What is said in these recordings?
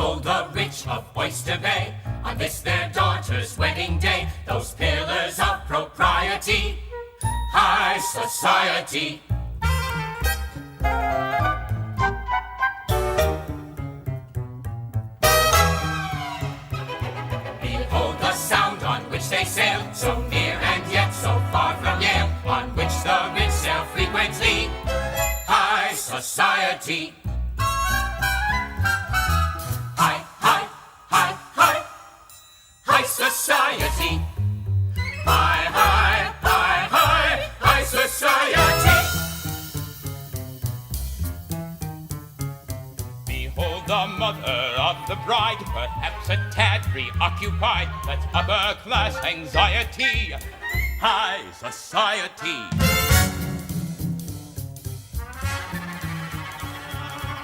Behold the rich of Oyster Bay, on this their daughter's wedding day, those pillars of propriety, high society. Behold the sound on which they sail, so near and yet so far from Yale, on which the rich sail frequently, high society. High, high, high, high, high society. High, high, high, high, high society. Behold the mother of the bride, perhaps a tad preoccupied. That's upper class anxiety, high society.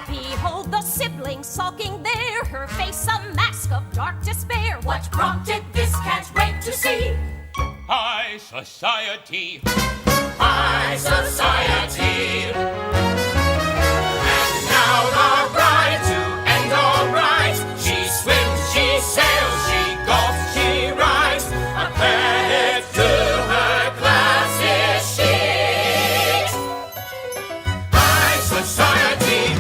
Behold the sibling sulking there, her face a mask of dark despair. What prompted this can't wait to see. High society. High society. And now the bride to end all right. She swims, she sails, she golfs, she rides. A credit to her class is she. High society.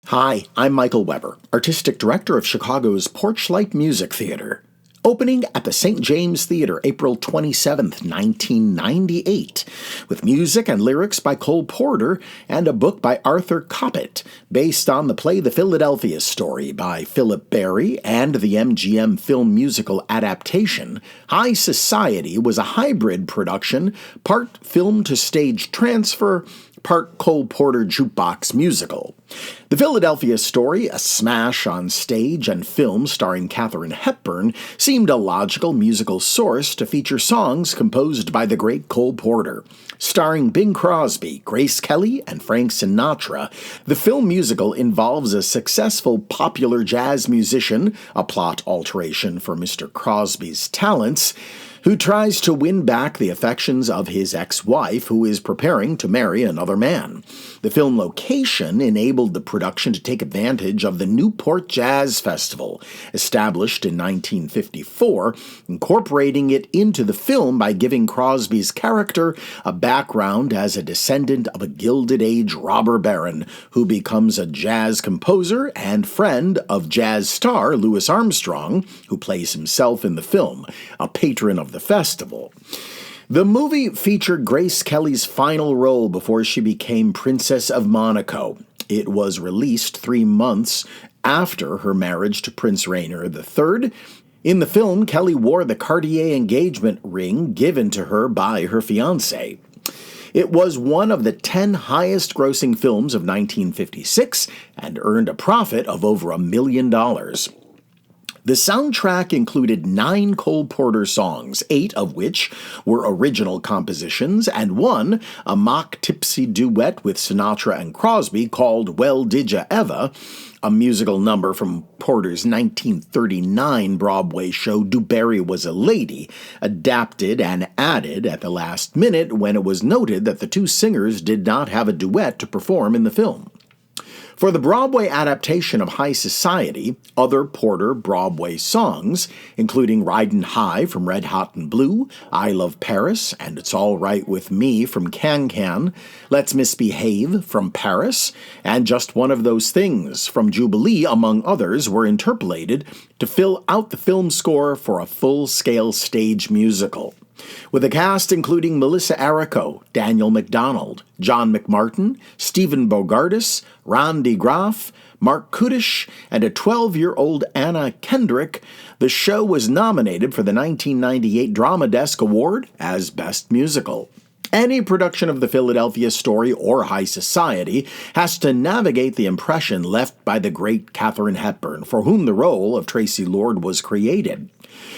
Hi, I'm Michael Weber, Artistic Director of Chicago's Porchlight Music Theatre. Opening at the St. James Theatre April 27, 1998, with music and lyrics by Cole Porter and a book by Arthur Coppett, based on the play The Philadelphia Story by Philip Barry and the MGM film musical adaptation. High Society was a hybrid production, part film-to-stage transfer, part Cole Porter jukebox musical. The Philadelphia Story, a smash on stage and film starring Katharine Hepburn, seemed a logical musical source to feature songs composed by the great Cole Porter. Starring Bing Crosby, Grace Kelly, and Frank Sinatra, the film musical involves a successful popular jazz musician, a plot alteration for Mr. Crosby's talents, who tries to win back the affections of his ex-wife, who is preparing to marry another man. The film location enabled the production to take advantage of the Newport Jazz Festival, established in 1954, incorporating it into the film by giving Crosby's character a background as a descendant of a Gilded Age robber baron who becomes a jazz composer and friend of jazz star Louis Armstrong, who plays himself in the film, a patron of the festival. The movie featured Grace Kelly's final role before she became Princess of Monaco. It was released 3 months after her marriage to Prince Rainier III. In the film, Kelly wore the Cartier engagement ring given to her by her fiancé. It was one of the 10 highest-grossing films of 1956 and earned a profit of over $1 million. The soundtrack included 9 Cole Porter songs, 8 of which were original compositions, and 1, a mock tipsy duet with Sinatra and Crosby called Well Didja Eva, a musical number from Porter's 1939 Broadway show Du Barry Was a Lady, adapted and added at the last minute when it was noted that the 2 singers did not have a duet to perform in the film. For the Broadway adaptation of High Society, other Porter Broadway songs, including Ridin' High from Red Hot and Blue, I Love Paris, and It's All Right With Me from Can Can, Let's Misbehave from Paris, and Just One of Those Things from Jubilee, among others, were interpolated to fill out the film score for a full-scale stage musical. With a cast including Melissa Errico, Daniel McDonald, John McMartin, Stephen Bogardus, Randy Graff, Mark Kudish, and a 12-year-old Anna Kendrick, the show was nominated for the 1998 Drama Desk Award as Best Musical. Any production of the Philadelphia Story or High Society has to navigate the impression left by the great Katharine Hepburn, for whom the role of Tracy Lord was created.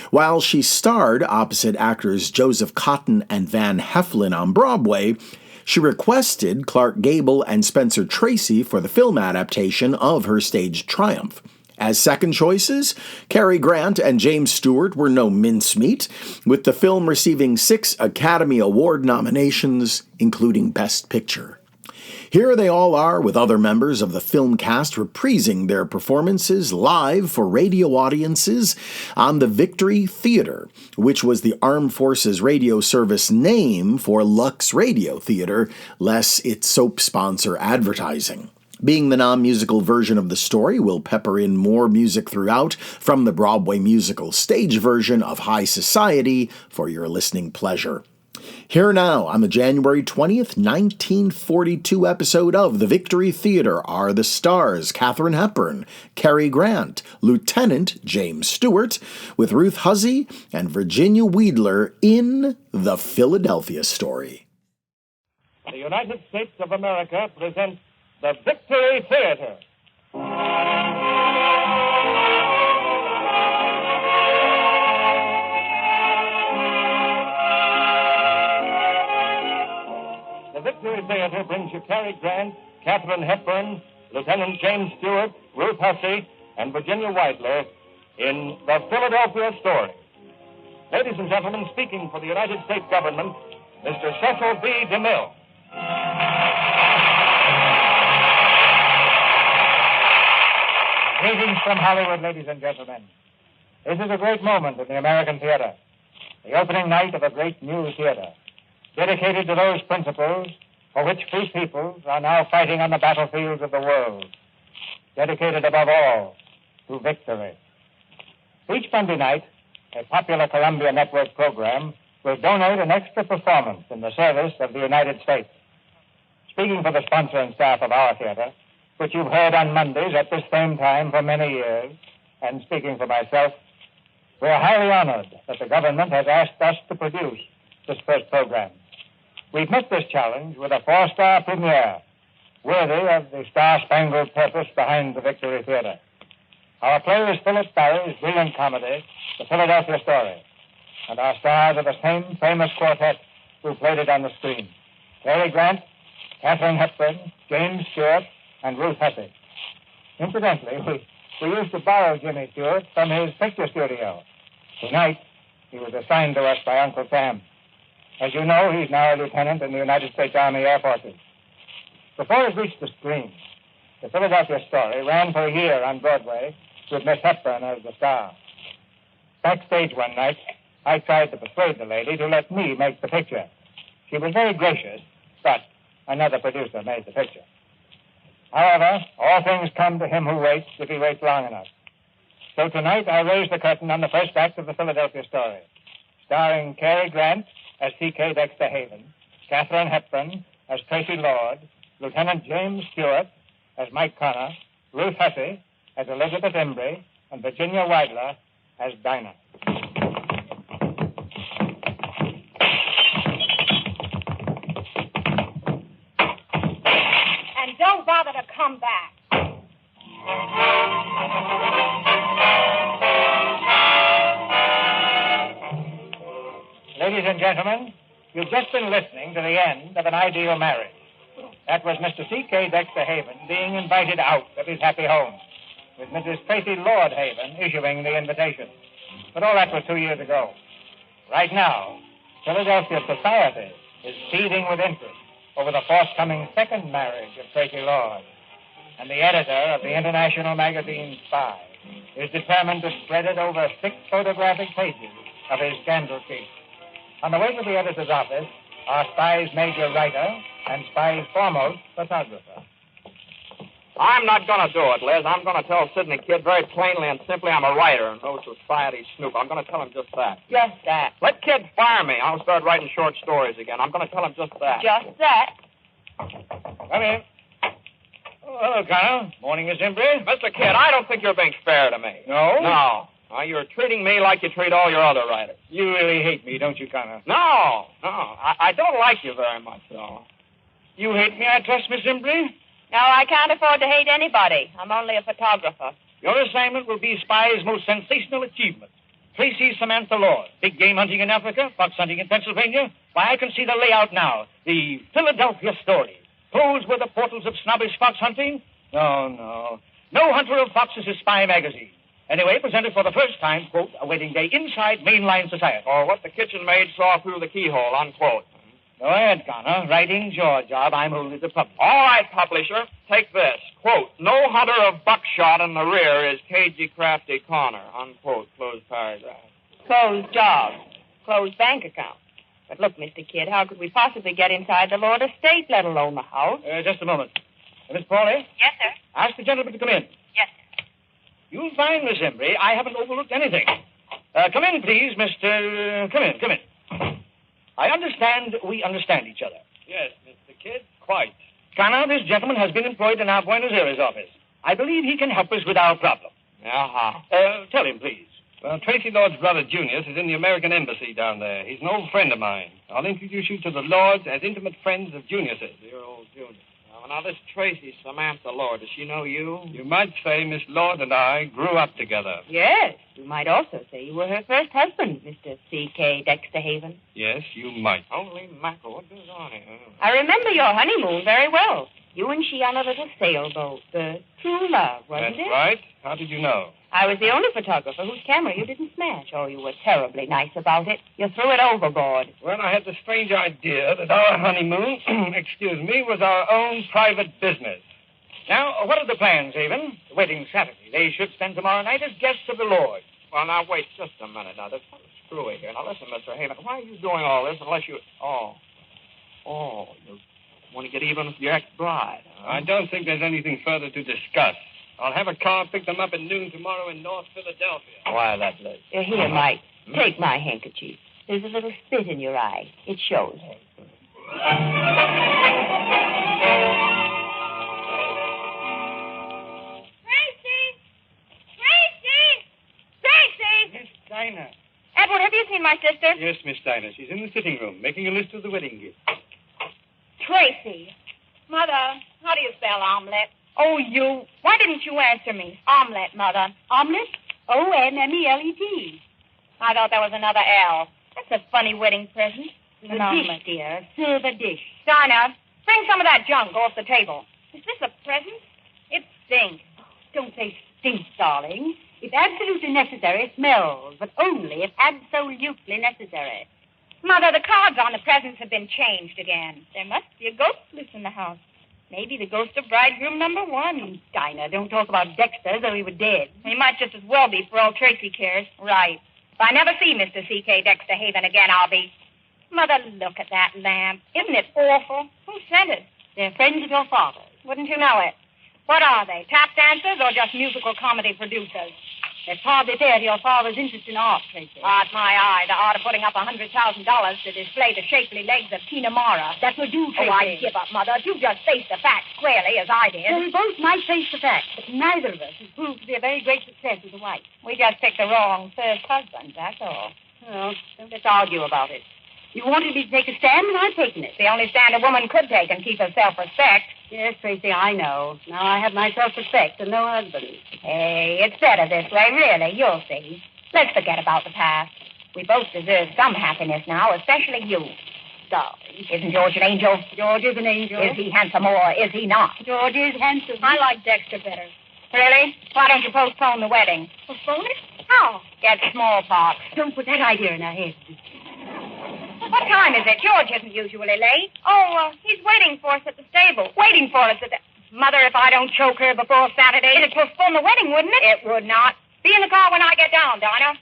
While she starred opposite actors Joseph Cotton and Van Heflin on Broadway, she requested Clark Gable and Spencer Tracy for the film adaptation of her stage triumph. As second choices, Cary Grant and James Stewart were no mincemeat, with the film receiving 6 Academy Award nominations, including Best Picture. Here they all are with other members of the film cast reprising their performances live for radio audiences on the Victory Theatre, which was the Armed Forces Radio Service name for Lux Radio Theatre, less its soap sponsor advertising. Being the non-musical version of the story, we'll pepper in more music throughout from the Broadway musical stage version of High Society for your listening pleasure. Here now, on the January 20th, 1942 episode of The Victory Theatre are the stars Katharine Hepburn, Cary Grant, Lieutenant James Stewart, with Ruth Hussey and Virginia Weidler in The Philadelphia Story. The United States of America presents The Victory Theatre. The Victory Theatre brings you Cary Grant, Katharine Hepburn, Lieutenant James Stewart, Ruth Hussey, and Virginia Weidler in The Philadelphia Story. Ladies and gentlemen, speaking for the United States government, Mr. Cecil B. DeMille. Greetings from Hollywood, ladies and gentlemen. This is a great moment in the American theater, the opening night of a great new theater, dedicated to those principles for which free peoples are now fighting on the battlefields of the world, dedicated above all to victory. Each Monday night, a popular Columbia Network program will donate an extra performance in the service of the United States. Speaking for the sponsor and staff of our theater, which you've heard on Mondays at this same time for many years, and speaking for myself, we're highly honored that the government has asked us to produce this first program. We've met this challenge with a 4-star premiere, worthy of the star-spangled purpose behind the Victory Theater. Our play is Philip Barry's brilliant comedy, The Philadelphia Story, and our stars are the same famous quartet who played it on the screen: Cary Grant, Katharine Hepburn, James Stewart, and Ruth Hussey. Incidentally, we used to borrow Jimmy Stewart from his picture studio. Tonight, he was assigned to us by Uncle Sam. As you know, he's now a lieutenant in the United States Army Air Forces. Before it reached the screen, The Philadelphia Story ran for a year on Broadway with Miss Hepburn as the star. Backstage one night, I tried to persuade the lady to let me make the picture. She was very gracious, but another producer made the picture. However, all things come to him who waits if he waits long enough. So tonight I raise the curtain on the first act of The Philadelphia Story, starring Cary Grant as C.K. Dexter Haven, Katharine Hepburn as Tracy Lord, Lieutenant James Stewart as Mike Connor, Ruth Hussey as Elizabeth Embry, and Virginia Weidler as Dinah. And don't bother to come back. Ladies and gentlemen, you've just been listening to the end of An Ideal Marriage. That was Mr. C.K. Dexter Haven being invited out of his happy home, with Mrs. Tracy Lord Haven issuing the invitation. But all that was 2 years ago. Right now, Philadelphia society is seething with interest over the forthcoming second marriage of Tracy Lord. And the editor of the international magazine Spy is determined to spread it over 6 photographic pages of his scandal case. On the way to the editor's office are Spy's major writer and Spy's foremost photographer. I'm not going to do it, Liz. I'm going to tell Sidney Kid very plainly and simply I'm a writer and no society snoop. I'm going to tell him just that. Just that. Let Kid fire me. I'll start writing short stories again. I'm going to tell him just that. Just that. Come in. Oh, hello, Connor. Morning, Miss Embry. Mr. Kid, I don't think you're being fair to me. No? No. You're treating me like you treat all your other writers. You really hate me, don't you, Connor? No. I don't like you very much, though. You hate me, I trust, Miss Embry? No, I can't afford to hate anybody. I'm only a photographer. Your assignment will be Spy's most sensational achievement. Tracy Samantha Lord. Big game hunting in Africa, fox hunting in Pennsylvania. Why, I can see the layout now. The Philadelphia Story. Closed were the portals of snobbish fox hunting? No. No hunter of foxes is Spy magazine. Anyway, presented for the first time, quote, a wedding day inside mainline society. Or what the kitchen maid saw through the keyhole, unquote. Go ahead, Connor. Writing's your job. I'm only the publisher. All right, publisher. Take this. Quote, no hunter of buckshot in the rear is cagey, crafty Connor. Unquote. Closed paragraph. Closed job. Closed bank account. But look, Mr. Kidd, how could we possibly get inside the Lord estate, let alone the house? Just a moment. Miss Pauly? Yes, sir. Ask the gentleman to come in. Yes, sir. You'll find, Miss Embry, I haven't overlooked anything. Come in, please, Mr. Come in. I understand we understand each other. Yes, Mr. Kidd, quite. Connor, this gentleman has been employed in our Buenos Aires office. I believe he can help us with our problem. Uh-huh. Tell him, please. Well, Tracy Lord's brother, Junius, is in the American embassy down there. He's an old friend of mine. I'll introduce you to the Lords as intimate friends of Junius's. Dear old Junius. Now, this Tracy Samantha Lord, does she know you? You might say Miss Lord and I grew up together. Yes. You might also say you were her first husband, Mr. C.K. Dexter Haven. Yes, you might. Holy mackerel, what goes on here? I remember your honeymoon very well. You and she on a little sailboat. True love, wasn't That's it? right. How did you know? I was the only photographer whose camera you didn't smash. Oh, you were terribly nice about it. You threw it overboard. Well, I had the strange idea that our honeymoon, was our own private business. Now, what are the plans, Haven? The wedding's Saturday. They should spend tomorrow night as guests of the Lord. Well, now, wait just a minute. Now, there's something screwy here. Now, listen, Mr. Haven, why are you doing all this unless you... Oh, you want to get even with your ex-bride, huh? I don't think there's anything further to discuss. I'll have a car pick them up at noon tomorrow in North Philadelphia. Why that, Liz? Here, Mike. Take my handkerchief. There's a little spit in your eye. It shows. Tracy! Miss Dinah. Edward, have you seen my sister? Yes, Miss Dinah. She's in the sitting room, making a list of the wedding gifts. Tracy. Mother, How do you spell omelet? Oh, you. Why didn't you answer me? Omelet, Mother. Omelet? O-M-M-E-L-E-T. I thought there was another L. That's a funny wedding present. An omelet, dear. A silver dish. Dinah, bring some of that junk off the table. Is this a present? It stinks. Don't say stinks, darling. If absolutely necessary, it smells, but only if absolutely necessary. Mother, the cards on the presents have been changed again. There must be a ghost loose in the house. Maybe the ghost of bridegroom number 1. Dinah, don't talk about Dexter as though he were dead. He might just as well be for all Tracy cares. Right. If I never see Mr. C.K. Dexter Haven again, I'll be... Mother, look at that lamp. Isn't it awful? Who sent it? They're friends of your father's. Wouldn't you know it? What are they, tap dancers or just musical comedy producers? That's hardly fair to your father's interest in art, Tracy. Art, my eye. The art of putting up $100,000 to display the shapely legs of Tina Mara. That would do, Tracy. Oh, I give up, Mother. If you just face the facts squarely, as I did. Well, we both might face the facts, but neither of us has proved to be a very great success as a wife. We just picked the wrong first husband, that's all. Well, don't let's argue about it. You wanted me to take a stand, and I've taken it. The only stand a woman could take and keep her self-respect. Yes, Tracy, I know. Now I have my self-respect and no husband. Hey, it's better this way, really. You'll see. Let's forget about the past. We both deserve some happiness now, especially you. Darling. Isn't George an angel? George is an angel. Is he handsome or is he not? George is handsome. I like Dexter better. Really? Why don't you postpone the wedding? Postpone it? How? Get smallpox. Don't put that idea in our heads. What time is it? George isn't usually late. Oh, he's waiting for us at the stable. Waiting for us at the... Mother, if I don't choke her before Saturday... It'd postpone the wedding, wouldn't it? It would not. Be in the car when I get down, Dinah.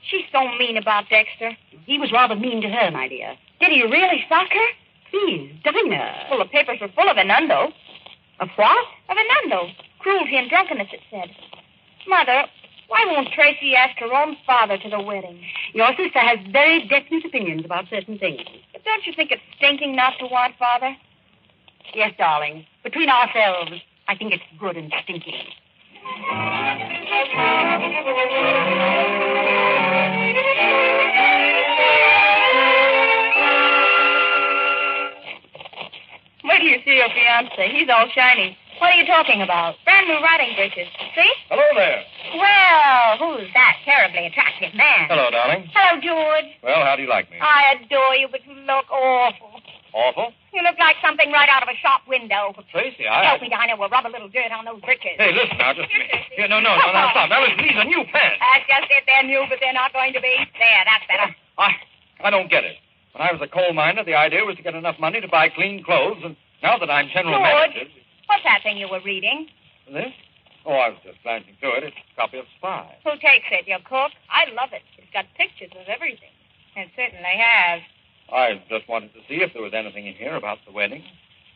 She's so mean about Dexter. He was rather mean to her, my dear. Did he really sock her? Please, Dinah. Well, the papers were full of innuendo. Of what? Of innuendo. Cruelty and drunkenness, it said. Mother... why won't Tracy ask her own father to the wedding? Your sister has very definite opinions about certain things. But don't you think it's stinking not to want father? Yes, darling. Between ourselves, I think it's good and stinking. Where do you see your fiancé? He's all shiny. What are you talking about? Brand new riding breeches. See? Hello there. Well, who's that terribly attractive man? Hello, darling. Hello, George. Well, how do you like me? I adore you, but you look awful. Awful? You look like something right out of a shop window. Tracy, Help me, Dinah. We'll rub a little dirt on those breeches. Hey, listen now, just a minute. Here, no, stop. Now, listen, these are new pants. That's just it. They're new, but they're not going to be. There, that's better. I don't get it. When I was a coal miner, the idea was to get enough money to buy clean clothes, and now that I'm general manager... What's that thing you were reading? This? Oh, I was just glancing through it. It's a copy of Spy. Who takes it? Your cook? I love it. It's got pictures of everything. It certainly has. I just wanted to see if there was anything in here about the wedding.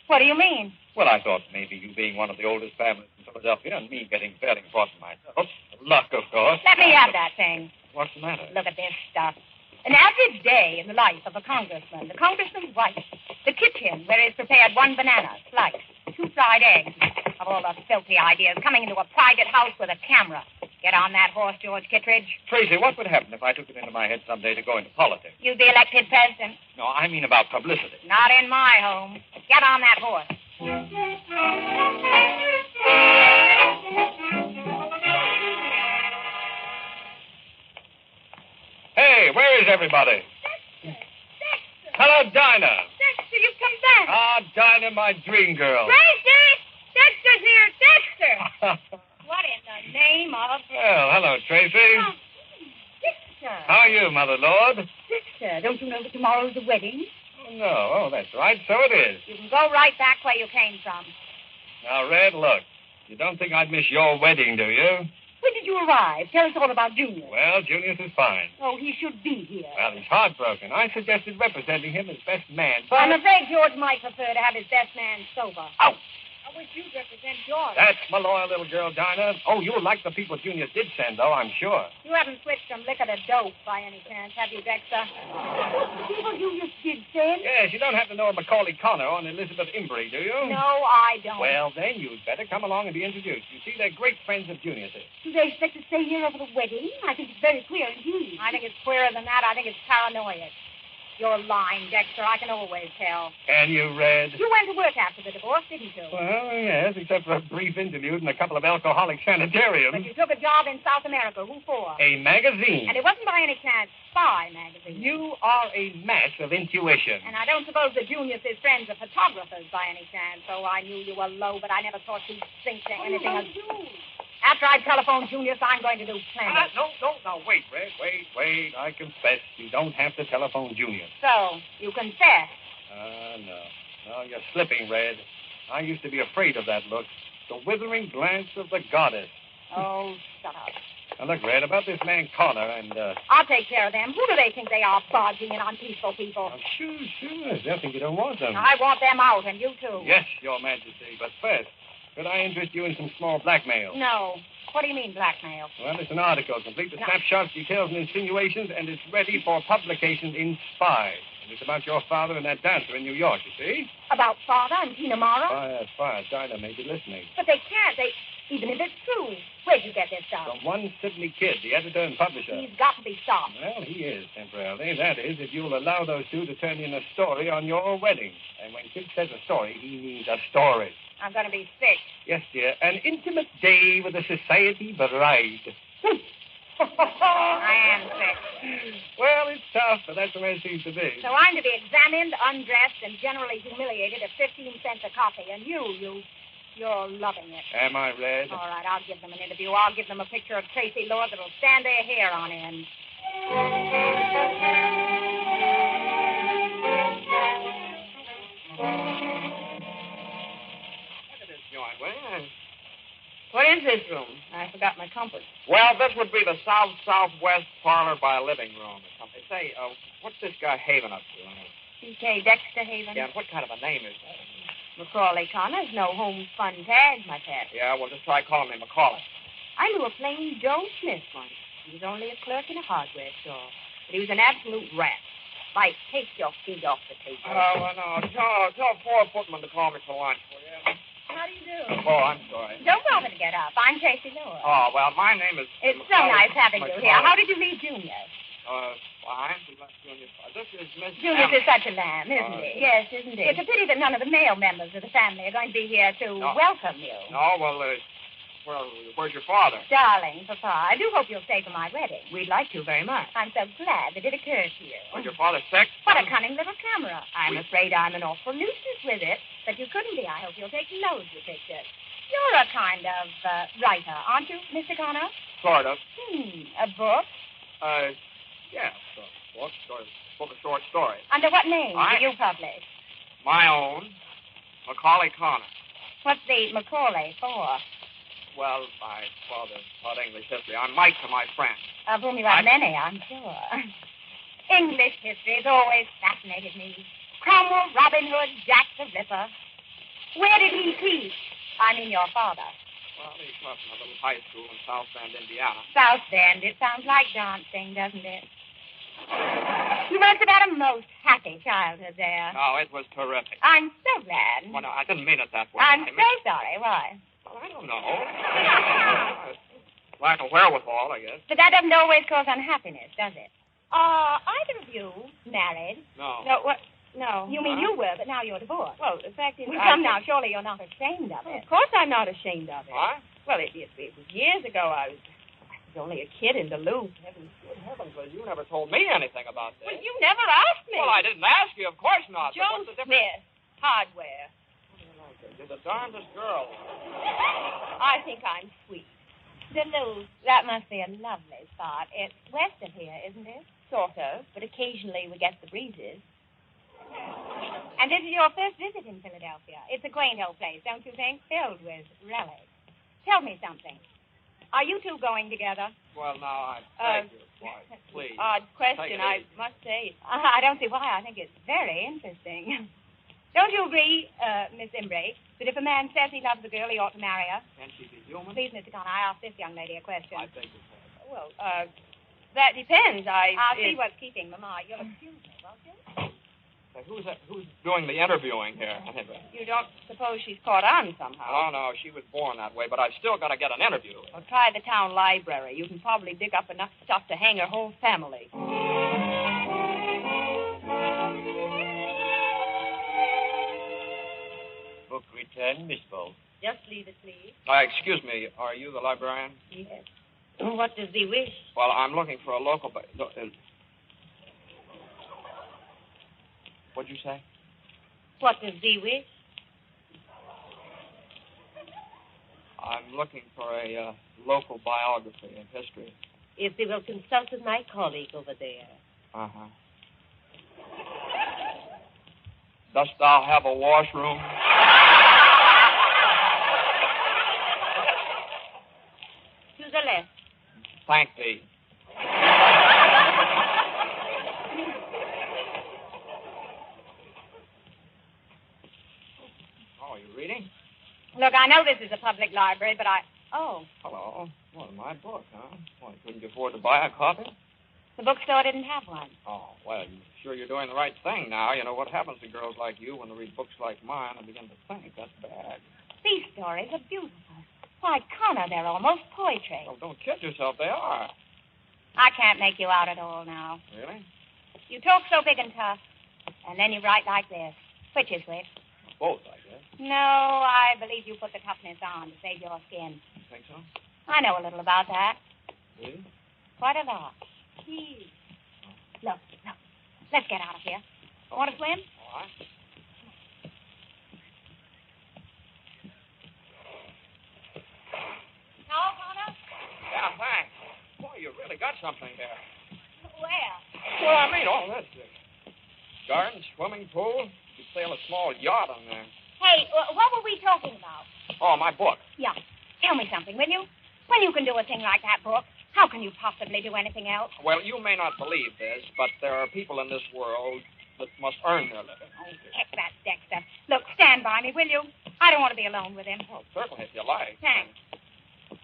What do you mean? Well, I thought maybe you being one of the oldest families in Philadelphia and me getting fairly important myself. Luck, of course. Let me have that thing. What's the matter? Look at this stuff. An average day in the life of a congressman. The congressman's wife. The kitchen where he's prepared 1 banana, sliced, 2 fried eggs. Of all the filthy ideas, coming into a private house with a camera. Get on that horse, George Kittredge. Tracy, what would happen if I took it into my head someday to go into politics? You'd be elected president. No, I mean about publicity. Not in my home. Get on that horse. Hey, where is everybody? Dexter! Hello, Dinah. Dexter, you've come back. Ah, Dinah, my dream girl. Tracy! Dexter's here! Dexter! What in the name of... Well, hello, Tracy. Oh, Dexter! How are you, Mother Lord? Dexter, don't you know that tomorrow's the wedding? Oh, no. Oh, that's right. So it is. You can go right back where you came from. Now, Red, look. You don't think I'd miss your wedding, do you? When did you arrive? Tell us all about Junior. Well, Junius is fine. Oh, he should be here. Well, he's heartbroken. I suggested representing him as best man, but... I'm afraid George might prefer to have his best man sober. Ouch! I wish you'd represent George. That's my loyal little girl, Dinah. Oh, you'll like the people Junius did send, though, I'm sure. You haven't switched from liquor to dope by any chance, have you, Dexter? The people Junius did send? Yes, you don't have to know a Macaulay Connor or an Elizabeth Imbrie, do you? No, I don't. Well, then you'd better come along and be introduced. You see, they're great friends of Junius's. Do they expect to stay here over the wedding? I think it's very queer indeed. I think it's queerer than that. I think it's paranoid. You're lying, Dexter. I can always tell. Can you, Red? You went to work after the divorce, didn't you? Well, yes, except for a brief interlude in a couple of alcoholic sanitariums. But you took a job in South America. Who for? A magazine. And it wasn't by any chance Spy magazine. You are a mass of intuition. And I don't suppose the Junius' friends are photographers by any chance. Oh, I knew you were low, but I never thought you'd think to anything else. After I telephone Junius, I'm going to do plenty. No, wait, Red, wait. I confess you don't have to telephone Junior. So, you confess? No, you're slipping, Red. I used to be afraid of that look. The withering glance of the goddess. Oh, shut up. Now, look, Red, about this man Connor and, I'll take care of them. Who do they think they are, barging in on peaceful people? Oh, sure. There's nothing you don't want them. I want them out, and you too. Yes, Your Majesty. But first, could I interest you in some small blackmail? No. What do you mean, blackmail? Well, it's an article, complete with snapshots, details, and insinuations, and it's ready for publication in Spy. And it's about your father and that dancer in New York, you see? About Father and Tina Mara? Spy. Dinah may be listening. But they can't. Even if it's true. Where'd you get this stuff? From one Sydney kid, the editor and publisher. He's got to be stopped. Well, he is, temporarily. That is, if you'll allow those two to turn in a story on your wedding. And when Kid says a story, he means a story. I'm going to be sick. Yes, dear. An intimate day with a society bride. I am sick. Well, it's tough, but that's the way it seems to be. So I'm to be examined, undressed, and generally humiliated at 15 cents a copy. And you're loving it. Am I, Red? All right, I'll give them an interview. I'll give them a picture of Tracy Lord that'll stand their hair on end. Look at this joint, will you? What is this room? I forgot my compass. Well, this would be the south-southwest parlor by living room or something. Say, what's this guy Haven up to? C.K. Dexter Haven? Yeah, and what kind of a name is that? Macaulay Connor's no home fun tag, my pet. Yeah, well, just try calling me Macaulay. I knew a plain Joe Smith once. He was only a clerk in a hardware store. But he was an absolute rat. Like, take your feet off the table. Oh, well, no. Tell Paul Footman to call me for lunch, will you? How do you do? Oh, I'm sorry. Don't bother to get up. I'm Tracy Lord. Oh, well, my name is... It's so nice having you here. How did you meet Junior? Fine. This is Miss... Junior is such a lamb, isn't he? Yes, isn't it? It's a pity that none of the male members of the family are going to be here to welcome you. No, well, where's your father? Darling, Papa, I do hope you'll stay for my wedding. We'd like to very much. I'm so glad that it occurred to you. Was your father sick? What a cunning little camera. I'm afraid I'm an awful nuisance with it, but you couldn't be. I hope you'll take loads of pictures. You're a kind of writer, aren't you, Mr. Connor? Sort of. A book? Yeah, book of short stories. Under what name do you publish? My own, Macaulay Connor. What's the Macaulay for? Well, my father taught English history. I'm Mike to my friend. Of whom you have many, I'm sure. English history has always fascinated me. Cromwell, Robin Hood, Jack the Ripper. Where did he teach? I mean your father. Well, he taught in a little high school in South Bend, Indiana. South Bend. It sounds like dancing, doesn't it? You must have had a most happy childhood there. No, it was terrific. I'm so glad. Well, no, I didn't mean it that way. I'm so sorry. Why? Well, I don't know. Lack of wherewithal, I guess. But that doesn't always cause unhappiness, does it? Are either of you married? No. No, what? No. You mean you were, but now you're divorced. Well, the fact is... Well, come now, surely you're not ashamed of it. Of course I'm not ashamed of it. What? Well, it was years ago. I was only a kid in Duluth. Good heavens, well, you never told me anything about this. Well, you never asked me. Well, I didn't ask you, of course not. Joe But what's the difference? Smith, hardware. You're the darndest girl. I think I'm sweet. Duluth, that must be a lovely spot. It's west of here, isn't it? Sort of, but occasionally we get the breezes. And this is your first visit in Philadelphia. It's a quaint old place, don't you think? Filled with relics. Tell me something. Are you two going together? Well, now, I beg you, please. Odd question, Take it I easy. must say. I don't see why. I think it's very interesting. Don't you agree, Miss Imbrake, that if a man says he loves a girl, he ought to marry her? Can she be human? Please, Mr. Connor, I asked this young lady a question. I beg your pardon. Well, that depends. I'll see what's keeping Mama. You'll excuse me, won't you? Who's doing the interviewing here? You don't suppose she's caught on somehow? Oh, no, she was born that way, but I've still got to get an interview. Well, try the town library. You can probably dig up enough stuff to hang her whole family. return, Miss Bolt. Just leave it, please. Excuse me, are you the librarian? Yes. What does thee wish? Well, I'm looking for a local... What'd you say? What does thee wish? I'm looking for a local biography and history. If thee will consult with my colleague over there. Uh-huh. Dost thou have a washroom? To the left. Thank thee. Oh, are you reading? Look, I know this is a public library, but Oh. Hello. Well, my book, huh? Well, couldn't you afford to buy a copy? The bookstore didn't have one. Oh, well, you sure you're doing the right thing now. You know what happens to girls like you when they read books like mine and begin to think that's bad. These stories are beautiful. Why, Connor, they're almost poetry. Oh, don't kid yourself. They are. I can't make you out at all now. Really? You talk so big and tough, and then you write like this. Which is which? Both, I guess. No, I believe you put the toughness on to save your skin. You think so? I know a little about that. Really? Quite a lot. Gee. Look. Let's get out of here. Want to swim? All right. No, Connor? Yeah, thanks. Boy, you really got something there. Where? Well, I mean, all this. Garden, swimming pool. You could sail a small yacht on there. Hey, what were we talking about? Oh, my book. Yeah. Tell me something, will you? When you can do a thing like that book, how can you possibly do anything else? Well, you may not believe this, but there are people in this world that must earn their living. Oh, heck that, Dexter. Look, stand by me, will you? I don't want to be alone with him. Well, certainly, if you like. Thanks.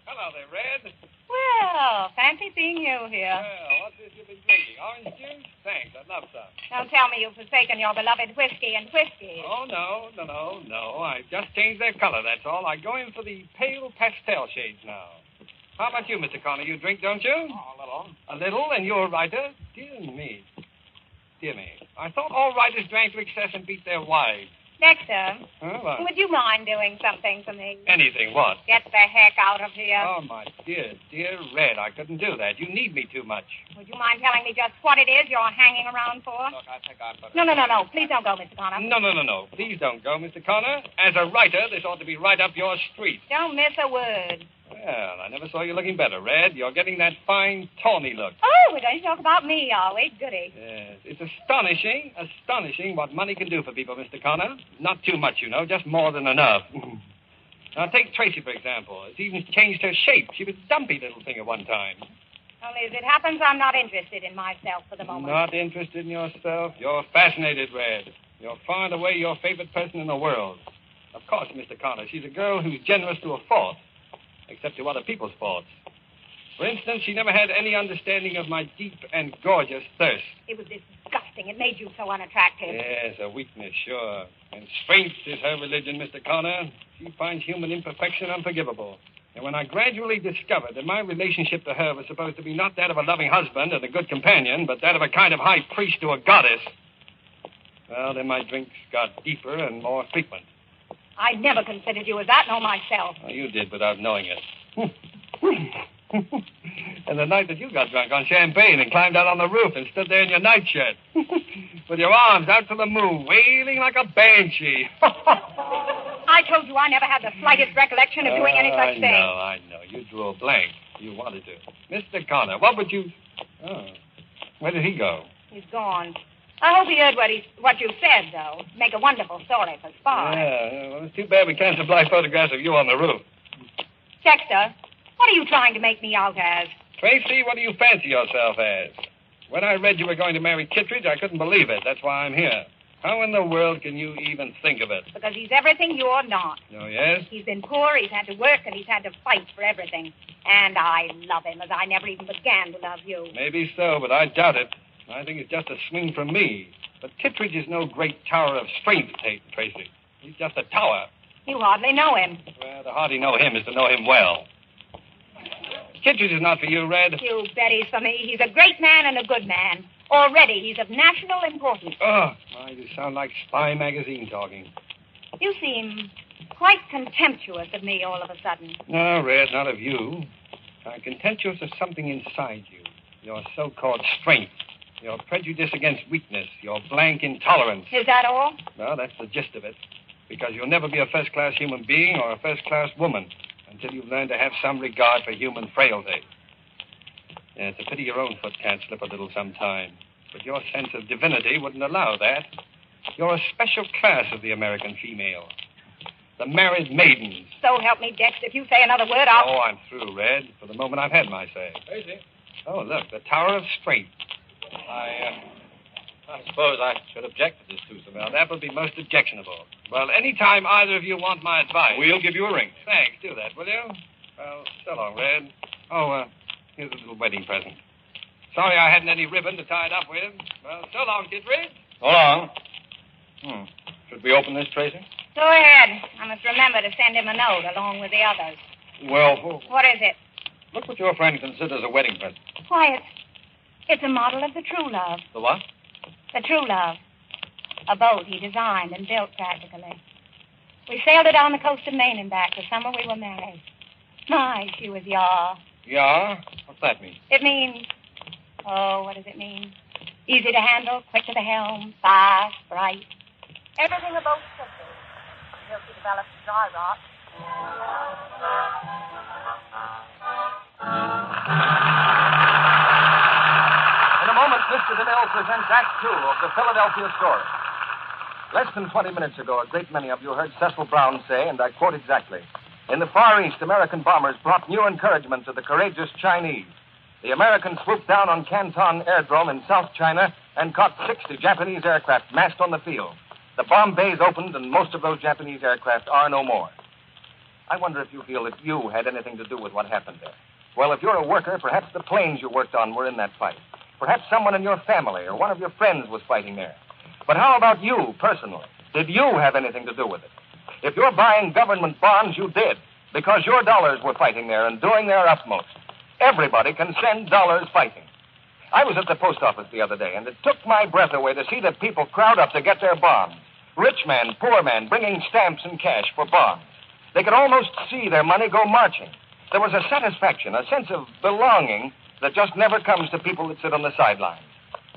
Hello there, Red. Well, fancy seeing you here. Well, what's this you've been drinking? Orange juice? Thanks, I'd love some. Don't tell me you've forsaken your beloved whiskey and whiskey. Oh, no. I've just changed their color, that's all. I go in for the pale pastel shades now. How about you, Mr. Connor? You drink, don't you? Oh, a little. A little, and you're a writer? Dear me. I thought all writers drank to excess and beat their wives. Dexter, Huh, what? would you mind doing something for me? Anything, what? Get the heck out of here. Oh, my dear Red, I couldn't do that. You need me too much. Would you mind telling me just what it is you're hanging around for? Look, I think I'd better... No. Please don't go, Mr. Connor. No. Please don't go, Mr. Connor. As a writer, this ought to be right up your street. Don't miss a word. Well, I never saw you looking better, Red. You're getting that fine, tawny look. Oh, we're going to talk about me, are we? Goody. Yes, it's astonishing what money can do for people, Mr. Connor. Not too much, you know, just more than enough. Now, take Tracy, for example. It's even changed her shape. She was a dumpy little thing at one time. Only as it happens, I'm not interested in myself for the moment. Not interested in yourself? You're fascinated, Red. You're far and away your favorite person in the world. Of course, Mr. Connor, she's a girl who's generous to a fault, except to other people's faults. For instance, she never had any understanding of my deep and gorgeous thirst. It was disgusting. It made you so unattractive. Yes, a weakness, sure. And strength is her religion, Mr. Connor. She finds human imperfection unforgivable. And when I gradually discovered that my relationship to her was supposed to be not that of a loving husband and a good companion, but that of a kind of high priest to a goddess, well, then my drinks got deeper and more frequent. I never considered you as that, nor myself. Oh, you did without knowing it. And the night that you got drunk on champagne and climbed out on the roof and stood there in your nightshirt with your arms out to the moon, wailing like a banshee. I told you I never had the slightest recollection of doing any such thing. I know. You drew a blank. You wanted to. Mr. Connor, what would you... Oh, where did he go? He's gone. I hope he heard what you said, though. Make a wonderful story for Spy. Yeah, well, it's too bad we can't supply photographs of you on the roof. Dexter, what are you trying to make me out as? Tracy, what do you fancy yourself as? When I read you were going to marry Kittredge, I couldn't believe it. That's why I'm here. How in the world can you even think of it? Because he's everything you're not. Oh, yes? He's been poor, he's had to work, and he's had to fight for everything. And I love him as I never even began to love you. Maybe so, but I doubt it. I think it's just a swing from me. But Kittredge is no great tower of strength, Tracy. He's just a tower. You hardly know him. Well, to hardly know him is to know him well. Kittredge is not for you, Red. You bet he's for me. He's a great man and a good man. Already, he's of national importance. Oh, you sound like Spy magazine talking. You seem Quite contemptuous of me all of a sudden. No, Red, not of you. I'm contemptuous of something inside you. Your so-called strength. Your prejudice against weakness. Your blank intolerance. Is that all? Well, that's the gist of it. Because you'll never be a first-class human being or a first-class woman until you've learned to have some regard for human frailty. Yeah, it's a pity your own foot can't slip a little sometime. But your sense of divinity wouldn't allow that. You're a special class of the American female. The married maidens. So help me, Dex. If you say another word, I'll... Oh, I'm through, Red. For the moment, I've had my say. Crazy. Oh, look, the Tower of Strength. I suppose I should object to this, too, Well, that would be most objectionable. Well, any time either of you want my advice... We'll give you a ring. Thanks, do that, will you? Well, so long, Red. Oh, here's a little wedding present. Sorry I hadn't any ribbon to tie it up with. Well, so long, Kittredge. So long. Should we open this, Tracy? Go ahead. I must remember to send him a note along with the others. Well, What is it? look what your friend considers a wedding present. Why, it's a model of the True Love. The what? The True Love. A boat he designed and built practically. We sailed her down the coast of Maine and back the summer we were married. My, she was yaw. Yeah? What's that mean? It means... Oh, what does it mean? Easy to handle, quick to the helm, fast, bright. Everything a boat should be. Until she develops dry rot. In a moment, Mr. DeMille presents Act Two of the Philadelphia Story. Less than 20 minutes ago, a great many of you heard Cecil Brown say, and I quote exactly, "In the Far East, American bombers brought new encouragement to the courageous Chinese. The Americans swooped down on Canton Airdrome in South China and caught 60 Japanese aircraft massed on the field. The bomb bays opened, and most of those Japanese aircraft are no more." I wonder if you feel that you had anything to do with what happened there. Well, if you're a worker, perhaps the planes you worked on were in that fight. Perhaps someone in your family or one of your friends was fighting there. But how about you, personally? Did you have anything to do with it? If you're buying government bonds, you did, because your dollars were fighting there and doing their utmost. Everybody can send dollars fighting. I was at the post office the other day, and it took my breath away to see the people crowd up to get their bonds. Rich man, poor man, bringing stamps and cash for bonds. They could almost see their money go marching. There was a satisfaction, a sense of belonging that just never comes to people that sit on the sidelines.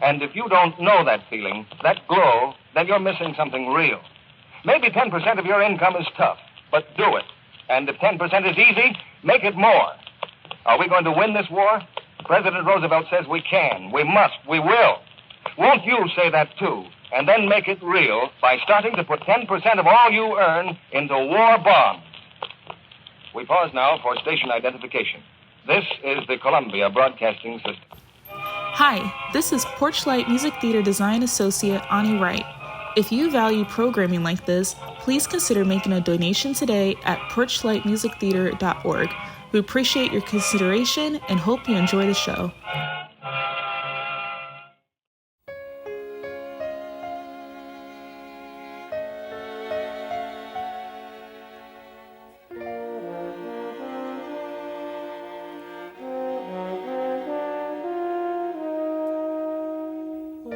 And if you don't know that feeling, that glow, then you're missing something real. Maybe 10% of your income is tough, but do it. And if 10% is easy, make it more. Are we going to win this war? President Roosevelt says we can, we must, we will. Won't you say that too? And then make it real by starting to put 10% of all you earn into war bonds. We pause now for station identification. This is the Columbia Broadcasting System. Hi, this is Porchlight Music Theater Design Associate Ani Wright. If you value programming like this, please consider making a donation today at porchlightmusictheater.org. We appreciate your consideration and hope you enjoy the show.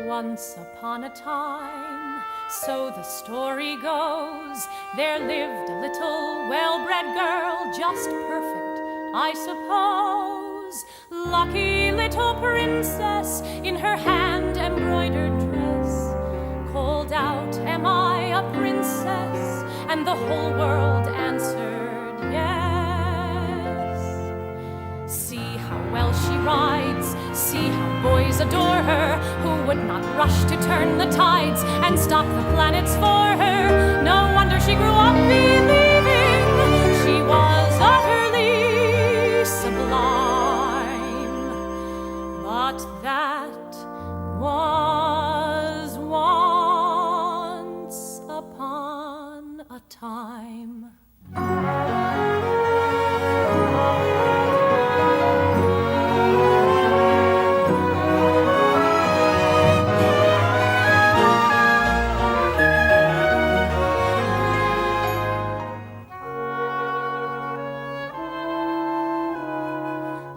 Once upon a time, so the story goes, there lived a little well-bred girl, just perfect, I suppose. Lucky little princess in her hand-embroidered dress called out, "Am I a princess?" And the whole world answered yes. See how well she rides, see how boys adore her, who would not rush to turn the tides and stop the planets for her. No wonder she grew up believing she was utterly sublime. But that was once upon a time.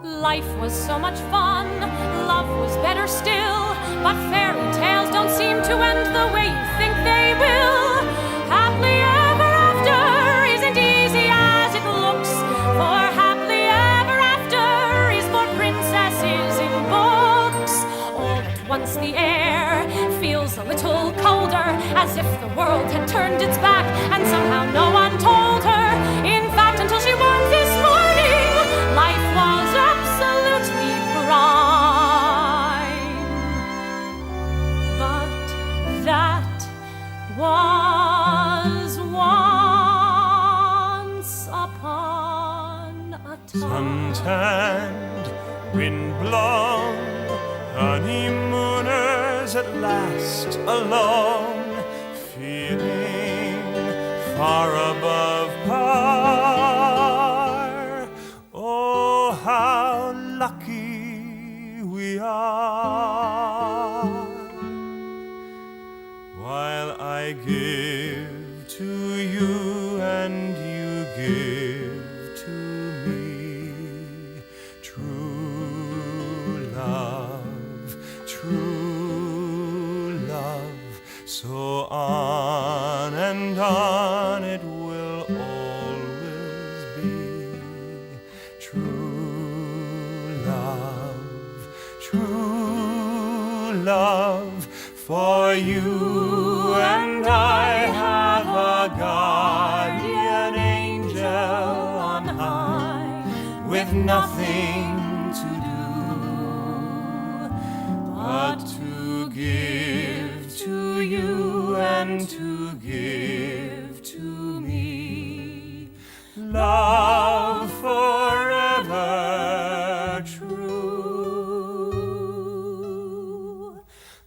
Life was so much fun, love was better still, but fairy tales don't seem to end the way you think they will. Happily ever after once the air feels a little colder, as if the world had turned its back, and somehow no one told her. In fact, until she woke this morning, life was absolutely prime. But that was once upon a time. Suntanned, wind-blown, honeymooners at last alone, feeling far above par. Oh, how lucky we are. While I give to you and you give to me true love, so on and on it will always be. True love, for you and I have a guardian angel on high, with nothing to do but to give to you and to give to me love forever true,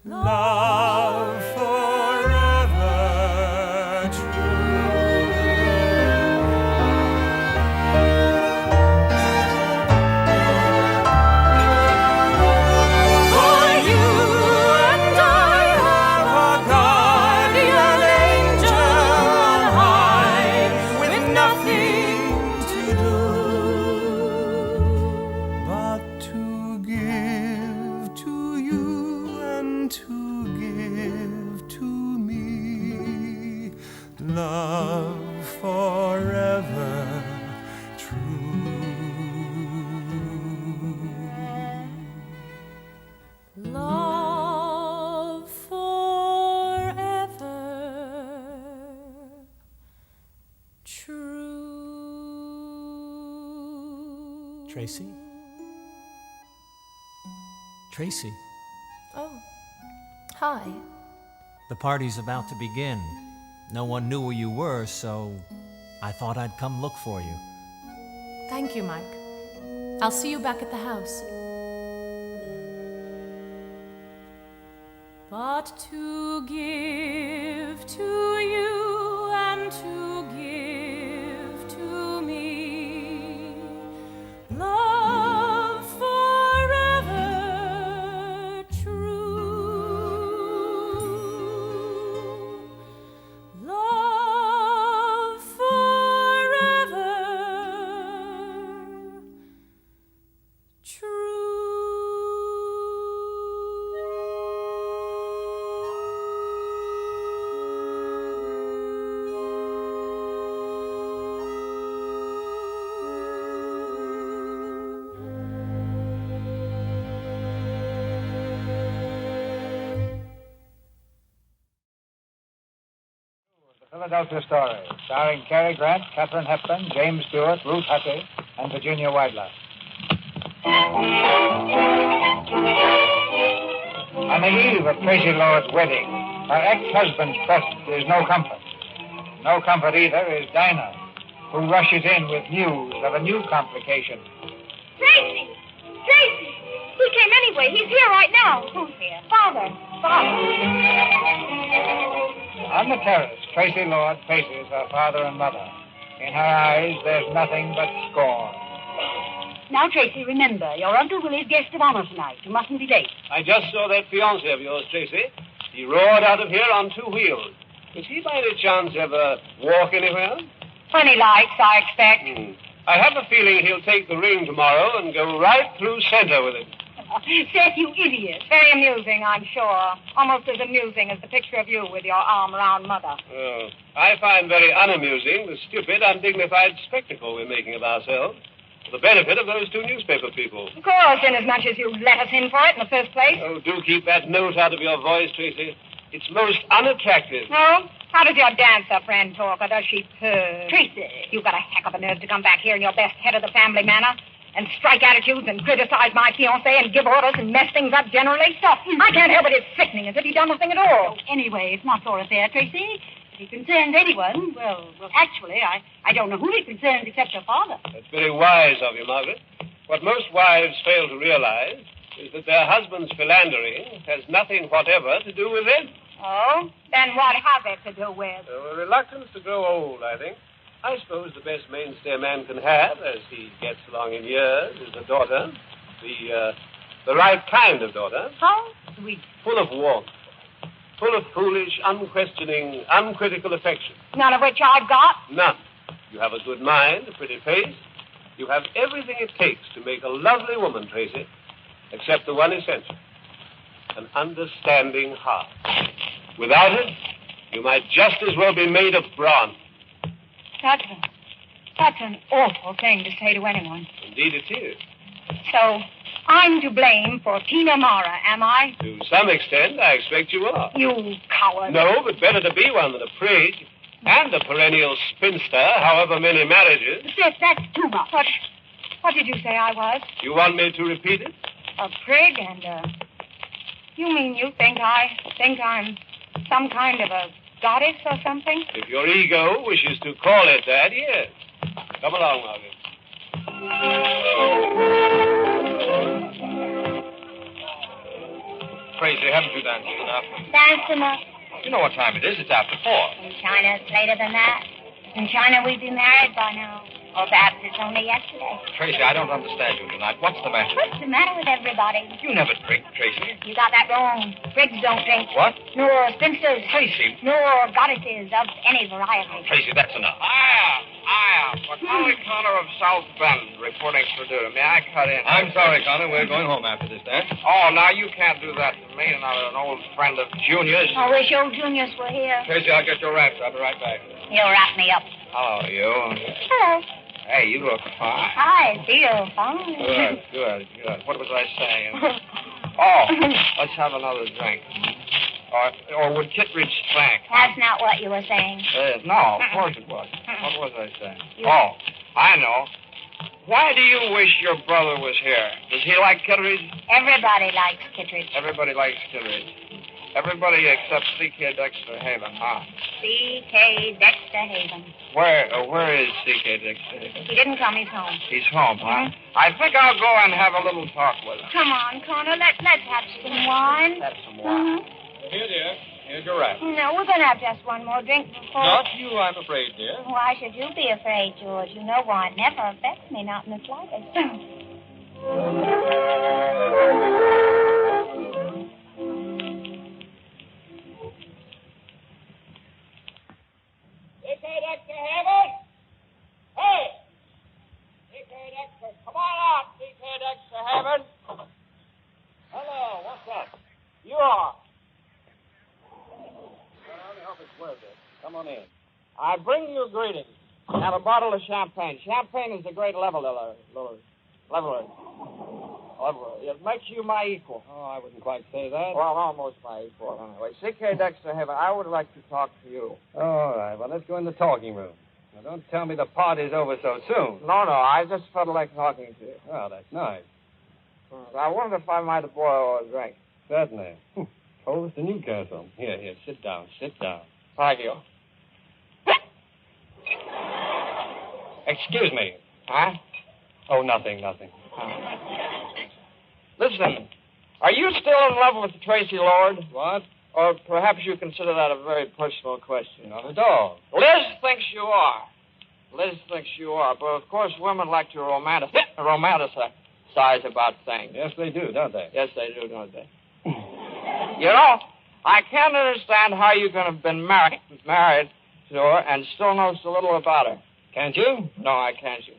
love forever true. For you and I have a guardian angel on high, with nothing to do but to give to you and to give to me love forever true. Love forever true. Tracy? Tracy, Oh, hi. the party's about to begin. No one knew where you were, so I thought I'd come look for you. Thank you, Mike. I'll see you back at the house. But to give to you and to give to me love forever true, love forever true. The Philadelphia Story, starring Cary Grant, Katharine Hepburn, James Stewart, Ruth Hussey, and Virginia Weidler. On the eve of Tracy Lord's wedding, her ex-husband's presence is no comfort. No comfort either is Dinah, who rushes in with news of a new complication. Tracy! Tracy! He came anyway. He's here right now. Who's here? Father. On the terrace, Tracy Lord faces her father and mother. In her eyes, there's nothing but scorn. Now, Tracy, remember, your Uncle Willie's guest of honor tonight. You mustn't be late. I just saw that fiancé of yours, Tracy. He roared out of here on 2 wheels. Does he by any chance ever walk anywhere? Funny lights, I expect. I have a feeling he'll take the ring tomorrow and go right through center with it. Seth, you idiot. Very amusing, I'm sure. Almost as amusing as the picture of you with your arm around Mother. Oh, I find very unamusing the stupid, undignified spectacle we're making of ourselves. for the benefit of those two newspaper people. Of course, inasmuch as you let us in for it in the first place. Oh, do keep that note out of your voice, Tracy. It's most unattractive. No? How does your dancer friend talk, or does she purr? Tracy, you've got a heck of a nerve to come back here in your best head of the family manner and strike attitudes and criticize my fiancé and give orders and mess things up generally. Stop. I can't help it. It's sickening, as if he'd done nothing at all. Anyway, it's not your affair, Tracy. If he concerns anyone, well, actually, I don't know who he concerns except your father. That's very wise of you, Margaret. What most wives fail to realize is that their husband's philandering has nothing whatever to do with them. Oh? Then what has it to do with? A reluctance to grow old, I think. I suppose the best mainstay a man can have as he gets along in years is a daughter. The right kind of daughter. How sweet. Full of warmth. Full of foolish, unquestioning, uncritical affection. None of which I've got? None. You have a good mind, a pretty face. You have everything it takes to make a lovely woman, Tracy, except the one essential. An understanding heart. Without it, you might just as well be made of bronze. That's an awful thing to say to anyone. Indeed it is. So, I'm to blame for Tina Mara, am I? To some extent, I expect you are. You coward. No, but better to be one than a prig. And a perennial spinster, however many marriages. Sis, that's too much. What did you say I was? You want me to repeat it? A prig and, You mean you think I'm some kind of a goddess or something? If your ego wishes to call it that, yes. Come along, Margaret. Tracy, haven't you danced enough? Danced enough. You know what time it is. It's after 4. In China, it's later than that. In China, we'd be married by now. Or perhaps it's only yesterday. Tracy, I don't understand you tonight. What's the matter? What's the matter with everybody? You never drink, Tracy. You got that wrong. Prigs don't drink. What? Nor spinsters. Tracy. Nor goddesses of any variety. Tracy, that's enough. I am. Macaulay Connor of South Bend reporting for duty. May I cut in? I'm sorry, Connor. We're going home after this dance. Oh, now you can't do that to me. And I'm an old friend of Junior's. I wish old Junior's were here. Tracy, I'll get your wraps. I'll be right back. He'll wrap me up. Hello, you. Hello. Hey, you look fine. I feel fine. Good. What was I saying? Oh, let's have another drink. Or would Kittredge spank? That's not what you were saying. No, of course it was. What was I saying? Oh, I know. Why do you wish your brother was here? Does he like Kittredge? Everybody likes Kittredge. Everybody likes Kittredge. Everybody except C.K. Dexter Haven, huh? C.K. Dexter Haven. Where is C.K. Dexter Haven? He didn't come. He's home. He's home, huh? I think I'll go and have a little talk with him. Come on, Connor. Let's have some wine. Have some wine. Here, dear. Here's your wrap. No, we're going to have just one more drink before... Not you, I'm afraid, dear. Why should you be afraid, George? You know wine never affects me, not in the slightest. C.K. Dexter Haven? Hey! C.K. Dexter, come on out, C.K. Dexter Haven. Hello, what's up? You are. Well, I hope it's worth it. Come on in. I bring you greetings and a bottle of champagne. Champagne is a great leveler. It makes you my equal. Oh, I wouldn't quite say that. Well, almost my equal, anyway. C.K. Dexter Haven, I would like to talk to you. All right, well, let's go in the talking room. Now, don't tell me the party's over so soon. No, I just felt like talking to you. Oh, that's nice. I wonder if I might boil a drink. Certainly. Toast to Newcastle. Here, sit down. Thank you. Excuse me. Huh? Oh, nothing. Listen, are you still in love with Tracy Lord? What? Or perhaps you consider that a very personal question. Not at all. Liz thinks you are. But of course women like to romanticize about things. Yes, they do, don't they? Yes, they do, don't they? You know, I can't understand how you can have been married to her and still know so little about her. Can't you? No, I can't. You.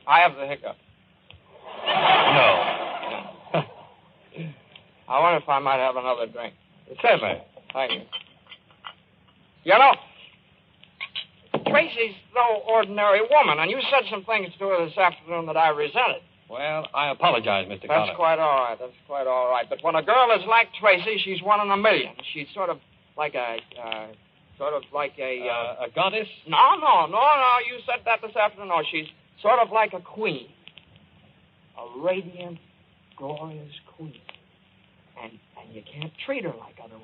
I have the hiccup. No. I wonder if I might have another drink. Certainly. Thank you. You know, Tracy's no ordinary woman, and you said some things to her this afternoon that I resented. Well, I apologize, Mr. Connor. That's quite all right. That's quite all right. But when a girl is like Tracy, she's one in a million. She's sort of like a goddess? No. You said that this afternoon. No, she's sort of like a queen. A radiant, glorious queen. And you can't treat her like other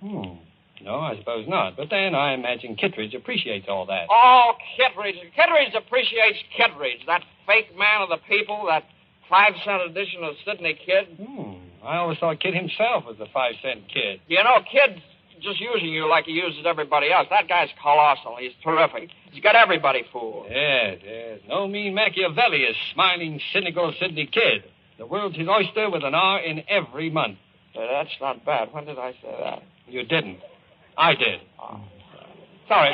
women. No, I suppose not. But then I imagine Kittredge appreciates all that. Oh, Kittredge. Kittredge appreciates Kittredge. That fake man of the people, that 5-cent edition of Sydney Kid. I always thought Kid himself was the 5-cent kid. You know, Kid's just using you like he uses everybody else. That guy's colossal. He's terrific. He's got everybody fooled. Yes. No mean Machiavelli, smiling, cynical Sydney Kid. The world's his oyster with an R in every month. That's not bad. When did I say that? You didn't. I did. Oh. Sorry.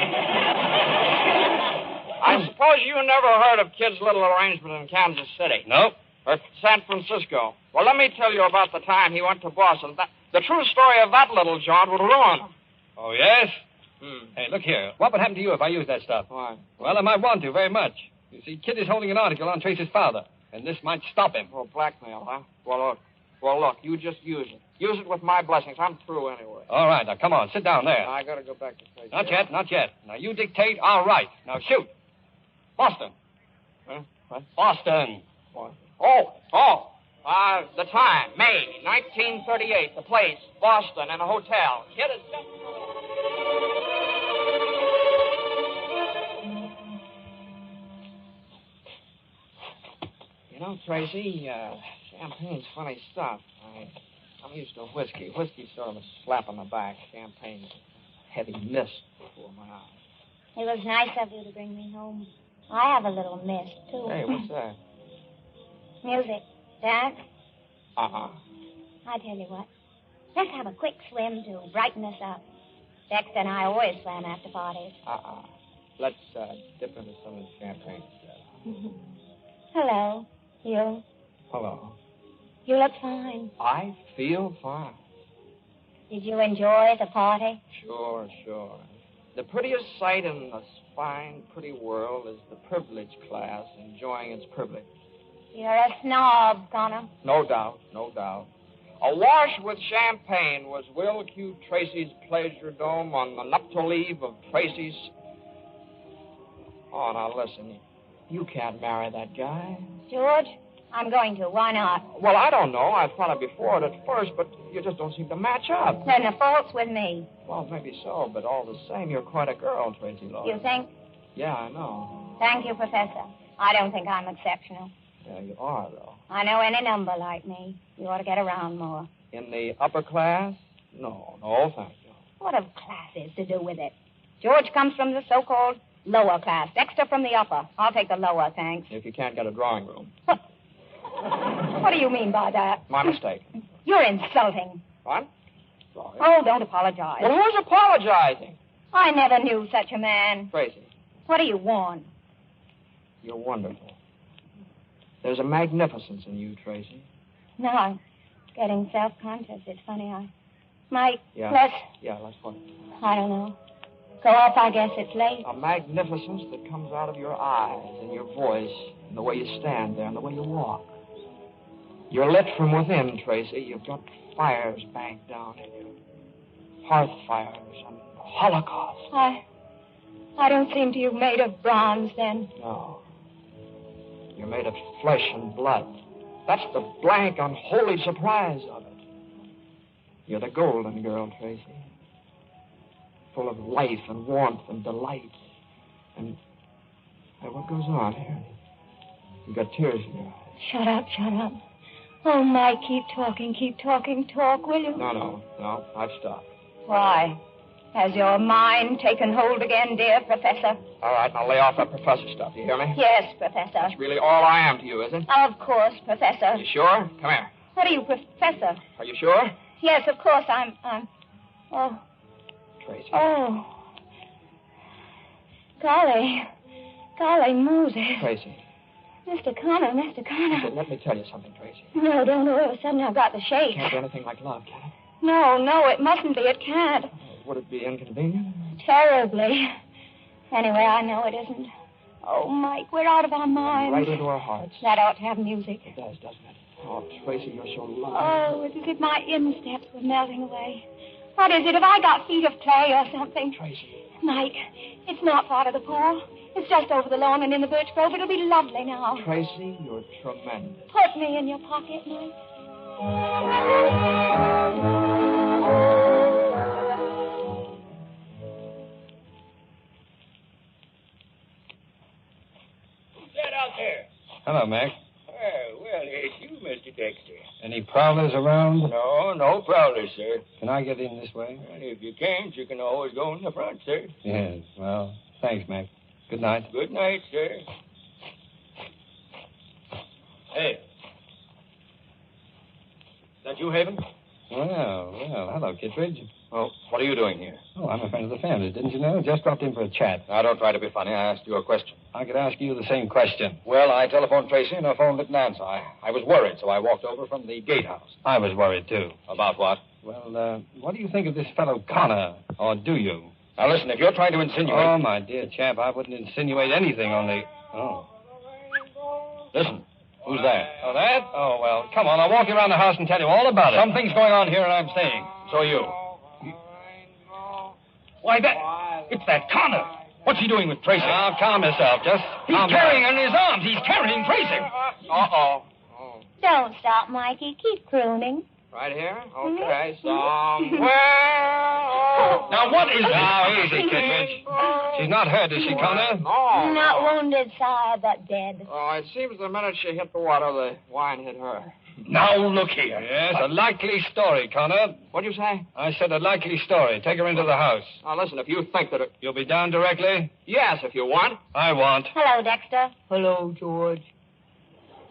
I suppose you never heard of Kid's little arrangement in Kansas City. Nope. Or San Francisco. Well, let me tell you about the time he went to Boston. The true story of that little jaunt would ruin him. Oh, yes? Hey, look here. What would happen to you if I used that stuff? Why? Well, I might want to very much. You see, Kid is holding an article on Tracy's father, and this might stop him. Oh, blackmail, huh? Well, look, you just use it. Use it with my blessings. I'm through anyway. All right, now, come on. Sit down there. I gotta go back to Tracy. Not yet. Now, you dictate, I'll write. Now, shoot. Boston. Huh? What? Boston. What? The time, May 1938. The place, Boston, in a hotel. Kid is just... You know, Tracy, champagne's funny stuff. I'm used to whiskey. Whiskey's sort of a slap on the back. Champagne's a heavy mist before my eyes. It was nice of you to bring me home. I have a little mist, too. Hey, what's that? Music. Dance? I tell you what. Let's have a quick swim to brighten us up. Dexter and I always swam after parties. Let's dip into some of the champagne together. Hello. You? Hello. You look fine. I feel fine. Did you enjoy the party? Sure. The prettiest sight in this fine, pretty world is the privileged class enjoying its privilege. You're a snob, Connor. No doubt. Awash with champagne was Will Q. Tracy's pleasure dome on the nuptial eve of Tracy's... Oh, now listen. You can't marry that guy. George, I'm going to. Why not? Well, I don't know. I thought of before it at first, but you just don't seem to match up. Then the fault's with me. Well, maybe so, but all the same, you're quite a girl, Tracy Lawrence. You think? Yeah, I know. Thank you, Professor. I don't think I'm exceptional. Yeah, you are, though. I know any number like me. You ought to get around more. In the upper class? No, thank you. What have classes to do with it? George comes from the so-called lower class. Dexter from the upper. I'll take the lower, thanks. If you can't get a drawing room. What do you mean by that? My mistake. You're insulting. What? Sorry. Oh, don't apologize. Well, who's apologizing? I never knew such a man. Tracy. What do you want? You're wonderful. There's a magnificence in you, Tracy. No, I'm getting self-conscious. It's funny. Let's... Yeah, let's what? I don't know. Go off, I guess it's late. A magnificence that comes out of your eyes and your voice and the way you stand there and the way you walk. You're lit from within, Tracy. You've got fires banked down in you. Hearth fires and holocaust. I don't seem to you made of bronze, then. No. You're made of flesh and blood. That's the blank, unholy surprise of it. You're the golden girl, Tracy. Full of life and warmth and delight. And what goes on here? You've got tears in your eyes. Shut up. Oh, Mike, keep talking, talk, will you? No, I've stopped. Why? Has your mind taken hold again, dear Professor? All right, now lay off that professor stuff, you hear me? Yes, Professor. That's really all I am to you, is it? Of course, Professor. You sure? Come here. What are you, Professor? Are you sure? Yes, of course, I'm... Oh. Tracy. Oh. Golly Moses. Tracy. Mr. Connor. Let me tell you something, Tracy. No, don't. All of a sudden I've got the shakes. Can't be anything like love, can it? No, it mustn't be. It can't. Would it be inconvenient? Terribly. Anyway, I know it isn't. Oh, Mike, we're out of our minds. Right into our hearts. That ought to have music. It does, doesn't it? Oh, Tracy, you're so lovely. Oh, it's as if my insteps were melting away. What is it? Have I got feet of clay or something? Tracy. Mike, it's not part of the pool. It's just over the lawn and in the birch grove. It'll be lovely now. Tracy, you're tremendous. Put me in your pocket, Mike. Who's that out there? Hello, Mac. Well, it's you, Mr. Dexter. Any prowlers around? No prowlers, sir. Can I get in this way? And if you can't, you can always go in the front, sir. Yes, well, thanks, Mac. Good night. Good night, sir. Hey. Is that you, Haven? Well, hello, Kittredge. Well, what are you doing here? Oh, I'm a friend of the family, didn't you know? Just dropped in for a chat. Now, don't try to be funny. I asked you a question. I could ask you the same question. Well, I telephoned Tracy and her phone didn't answer. I was worried, so I walked over from the gatehouse. I was worried, too. About what? Well, what do you think of this fellow Connor? Or do you? Now, listen, if you're trying to insinuate... Oh, my dear chap, I wouldn't insinuate anything on the... Oh. Listen, who's that? Oh, that? Oh, well, come on. I'll walk you around the house and tell you all about it. Something's going on here, and I'm staying. So are you. Why, it's that Connor. What's he doing with Tracy? Now, calm yourself. He's carrying her in his arms. He's carrying Tracy. Uh-oh. Don't stop, Mikey. Keep crooning. Right here? Okay. Somewhere. Now, what is it? Now, easy, Kittredge. She's not hurt, is she, Connor? No. Not wounded, sire, but dead. Oh, it seems the minute she hit the water, the wine hit her. Now, look here. Yes, a likely story, Connor. What'd you say? I said a likely story. Take her into the house. Now, listen, if you think that it... You'll be down directly? Yes, if you want. I want. Hello, Dexter. Hello, George.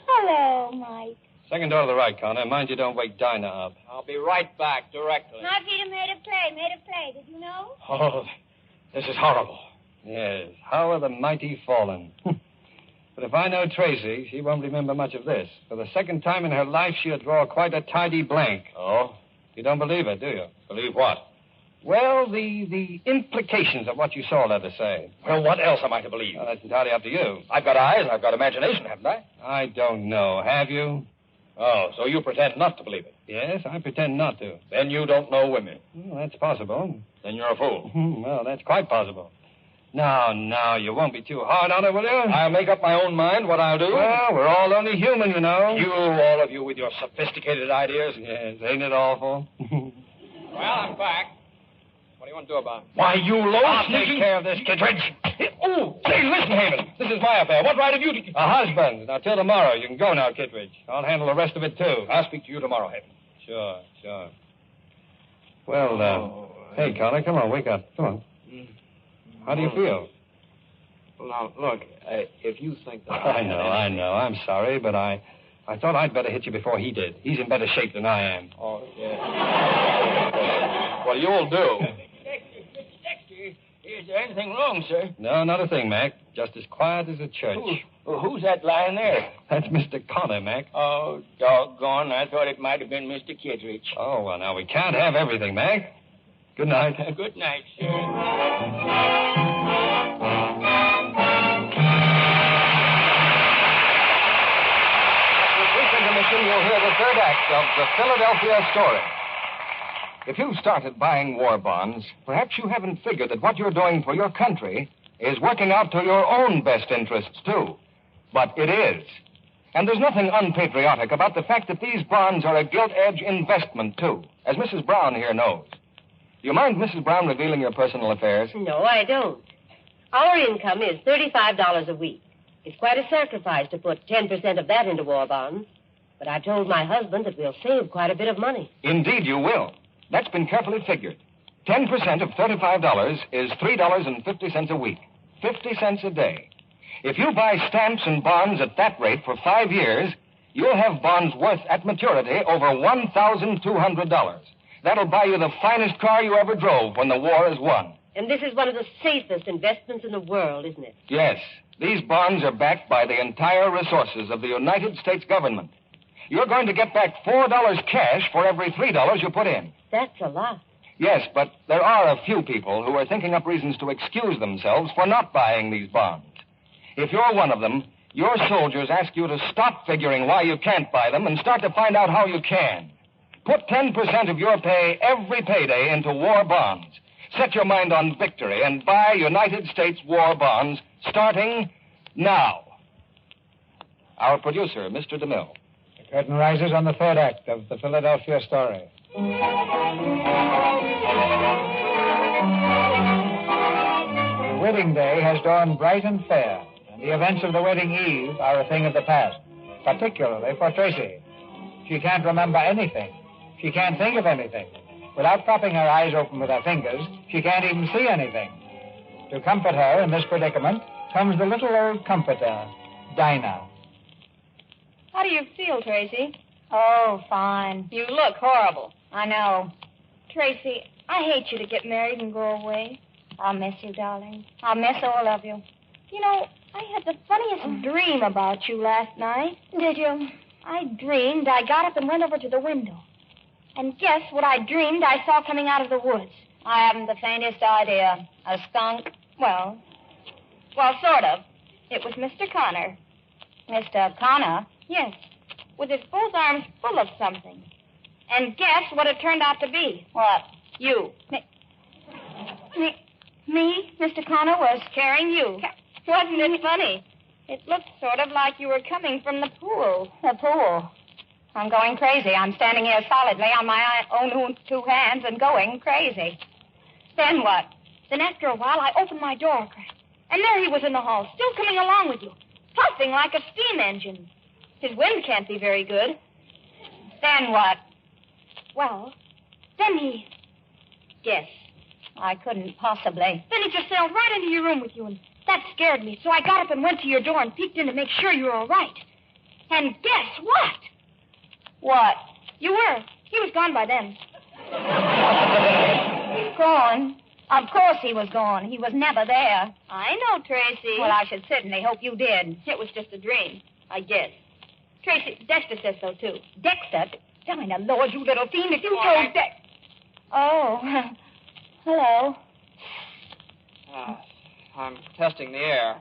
Hello, Mike. Second door to the right, Connor. Mind you don't wake Dinah up. I'll be right back directly. My feet are made of clay. Did you know? Oh, this is horrible. Yes, how are the mighty fallen? But if I know Tracy, she won't remember much of this. For the second time in her life, she'll draw quite a tidy blank. Oh? You don't believe it, do you? Believe what? Well, the implications of what you saw, let us say. Well, what else am I to believe? Well, that's entirely up to you. I've got eyes, I've got imagination, haven't I? I don't know. Have you? Oh, so you pretend not to believe it. Yes, I pretend not to. Then you don't know women. Well, that's possible. Then you're a fool. Well, that's quite possible. Now, you won't be too hard on her, will you? I'll make up my own mind what I'll do. Well, we're all only human, you know. You, all of you, with your sophisticated ideas. Yes, ain't it awful? Well, I'm back. What do you want to do about it? Why, you low I'll sneaking... take care of this, Kittredge. Oh, say, listen, Haven. This is my affair. What right have you to... A husband. Now, till tomorrow. You can go now, Kittredge. I'll handle the rest of it, too. I'll speak to you tomorrow, Haven. Sure. Well, hey, Connor, come on, wake up. Come on. How do you feel? Well, now, look, if you think that... I know. I'm sorry, but I thought I'd better hit you before he did. He's in better shape than I am. Oh, yeah. Well, you'll do. Dexter, is there anything wrong, sir? No, not a thing, Mac. Just as quiet as a church. Who's that lying there? That's Mr. Connor, Mac. Oh, doggone. I thought it might have been Mr. Kittredge. Oh, well, now, we can't have everything, Mac. Good night. Good night, sir. You'll hear the third act of the Philadelphia story. If you've started buying war bonds, perhaps you haven't figured that what you're doing for your country is working out to your own best interests, too. But it is. And there's nothing unpatriotic about the fact that these bonds are a gilt-edge investment, too, as Mrs. Brown here knows. Do you mind Mrs. Brown revealing your personal affairs? No, I don't. Our income is $35 a week. It's quite a sacrifice to put 10% of that into war bonds. But I told my husband that we'll save quite a bit of money. Indeed, you will. That's been carefully figured. 10% of $35 is $3.50 a week. 50 cents a day. If you buy stamps and bonds at that rate for 5 years, you'll have bonds worth at maturity over $1,200. That'll buy you the finest car you ever drove when the war is won. And this is one of the safest investments in the world, isn't it? Yes. These bonds are backed by the entire resources of the United States government. You're going to get back $4 cash for every $3 you put in. That's a lot. Yes, but there are a few people who are thinking up reasons to excuse themselves for not buying these bonds. If you're one of them, your soldiers ask you to stop figuring why you can't buy them and start to find out how you can. Put 10% of your pay every payday into war bonds. Set your mind on victory and buy United States war bonds starting now. Our producer, Mr. DeMille. The curtain rises on the third act of the Philadelphia story. The wedding day has dawned bright and fair, and the events of the wedding eve are a thing of the past, particularly for Tracy. She can't remember anything. She can't think of anything. Without propping her eyes open with her fingers, she can't even see anything. To comfort her in this predicament comes the little old comforter, Dinah. How do you feel, Tracy? Oh, fine. You look horrible. I know. Tracy, I hate you to get married and go away. I'll miss you, darling. I'll miss all of you. You know, I had the funniest dream about you last night. Did you? I dreamed I got up and went over to the window. And guess what I dreamed I saw coming out of the woods? I haven't the faintest idea. A skunk? Well, sort of. It was Mr. Connor. Mr. Connor? Yes, with his both arms full of something. And guess what it turned out to be? What? You. Me, Mr. Connor, was carrying you. Wasn't it funny? It looked sort of like you were coming from the pool. The pool? I'm going crazy. I'm standing here solidly on my own two hands and going crazy. Then what? Then after a while, I opened my door a crack. And there he was in the hall, still coming along with you, puffing like a steam engine. His wind can't be very good. Then what? Well, then he... Guess. I couldn't possibly. Then he just sailed right into your room with you, and that scared me. So I got up and went to your door and peeked in to make sure you were all right. And guess what? What? You were. He was gone by then. Gone? Of course he was gone. He was never there. I know, Tracy. Well, I should certainly hope you did. It was just a dream, I guess. Tracy, Dexter says so, too. Dexter? Dinah, Lord, you little fiend, if you told Dexter... Oh, hello. I'm testing the air.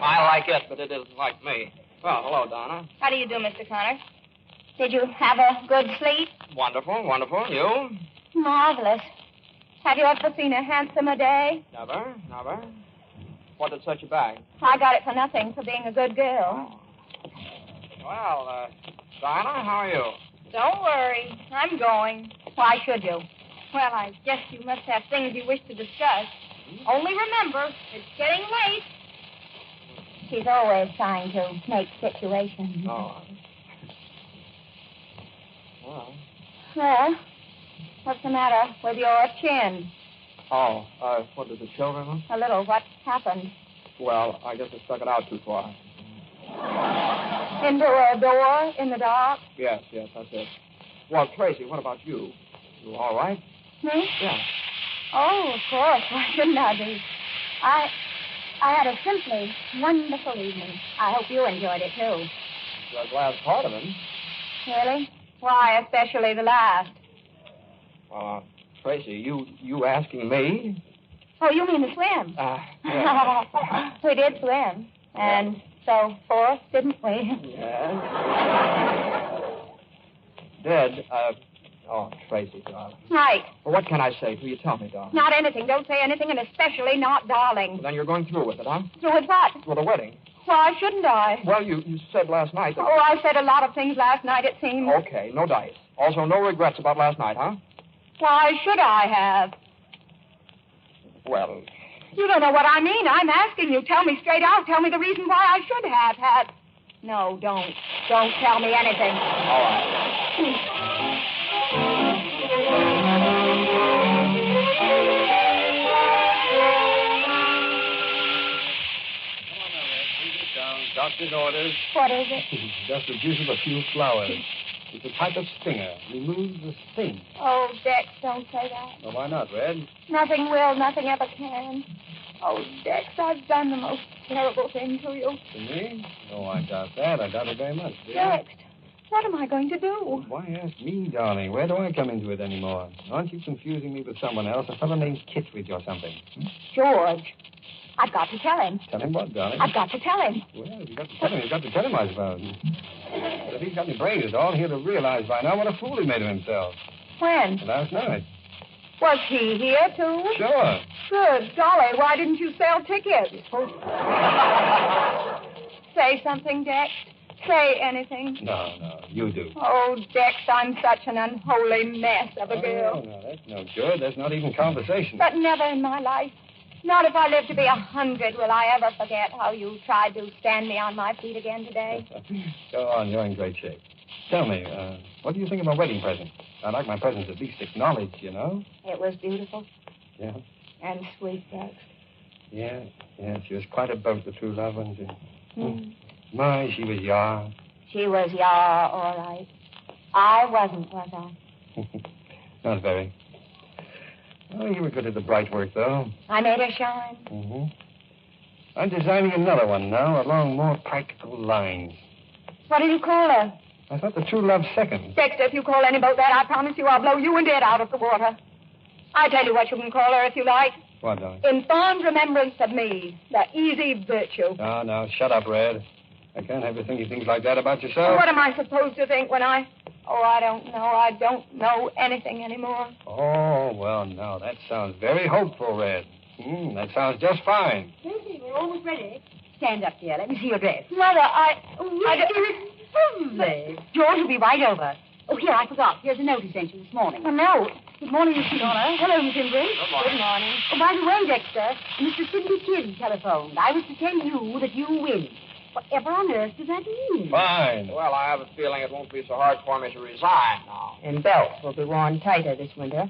I like it, but it isn't like me. Well, hello, Donna. How do you do, Mr. Connor? Did you have a good sleep? Wonderful, wonderful. You? Marvelous. Have you ever seen a handsomer day? Never, never. What did set you back? I got it for nothing, for being a good girl. Oh. Well, Dinah, how are you? Don't worry. I'm going. Why should you? Well, I guess you must have things you wish to discuss. Only remember, it's getting late. She's always trying to make situations. Oh. Well. Well, what's the matter with your chin? Oh, what did the children want? A little. What happened? Well, I guess I stuck it out too far. Into a door in the dark? Yes, that's it. Well, Tracy, what about you? You all right? Me? Yeah. Oh, of course. Why shouldn't I be? I had a simply wonderful evening. I hope you enjoyed it, too. The last part of it. Really? Why, especially the last? Tracy, you asking me? Oh, you mean the swim? Yeah. We did swim. And so forth, didn't we? Yes. Did, Tracy, darling. Right. Well, what can I say to you? Tell me, darling. Not anything. Don't say anything, and especially not darling. Well, then you're going through with it, huh? Through with what? Well, the wedding. Why shouldn't I? Well, you said last night that... Oh, I said a lot of things last night, it seems. Okay, no dice. Also, no regrets about last night, huh? Why should I have? Well... You don't know what I mean. I'm asking you. Tell me straight out. Tell me the reason why I should have had... No, don't. Don't tell me anything. All right. Doctor's orders. What is it? Just the juice of a few flowers. It's a type of stinger. Removes the sting. Oh, Dex, don't say that. Well, why not, Red? Nothing will, nothing ever can. Oh, Dex, I've done the most terrible thing to you. To me? Oh, I doubt that. I doubt it very much. Dex, What am I going to do? Why ask me, darling? Where do I come into it anymore? Aren't you confusing me with someone else? A fellow named Kittredge or something? George. I've got to tell him. Tell him what, darling? I've got to tell him. Well, if you've got to tell him, you've got to tell him, I suppose. But if he's got any brains at all, he'll have realized by now what a fool he made of himself. When? Last night. Was he here, too? Sure. Good golly, why didn't you sell tickets? Say something, Dex. Say anything. No, you do. Oh, Dex, I'm such an unholy mess of a girl. No, that's no good. That's not even conversation. But never in my life. Not if I live to be 100 will I ever forget how you tried to stand me on my feet again today. Go on, you're in great shape. Tell me, what do you think of my wedding present? I'd like my presents at least acknowledged, you know? It was beautiful. Yeah? And sweet, Dex. Yeah, she was quite a boat, the true love, wasn't she? My, she was yar. She was yar, all right. I wasn't, was I? Not very. Oh, you were good at the bright work, though. I made her shine. Mm-hmm. I'm designing another one now along more practical lines. What do you call her? I thought the true love second. Dexter, if you call any boat that, I promise you I'll blow you and Ed out of the water. I tell you what you can call her if you like. What, darling? In fond remembrance of me, the easy virtue. No, shut up, Red. I can't have you thinking things like that about yourself. What am I supposed to think when I... Oh, I don't know. I don't know anything anymore. Oh, well, now, that sounds very hopeful, Red. That sounds just fine. Tracy, we're almost ready. Stand up, dear. Let me see your dress. Mother, George will be right over. Oh, here, I forgot. Here's a note he sent you this morning. A note? Good morning, Mr. Donna. Hello, Miss Ingrid. Good morning. Good morning. Oh, by the way, Dexter, Mr. Sidney Kidd telephoned. I was to tell you that you win. Whatever on earth does that mean? Fine. Well, I have a feeling it won't be so hard for me to resign now. And belts will be worn tighter this winter.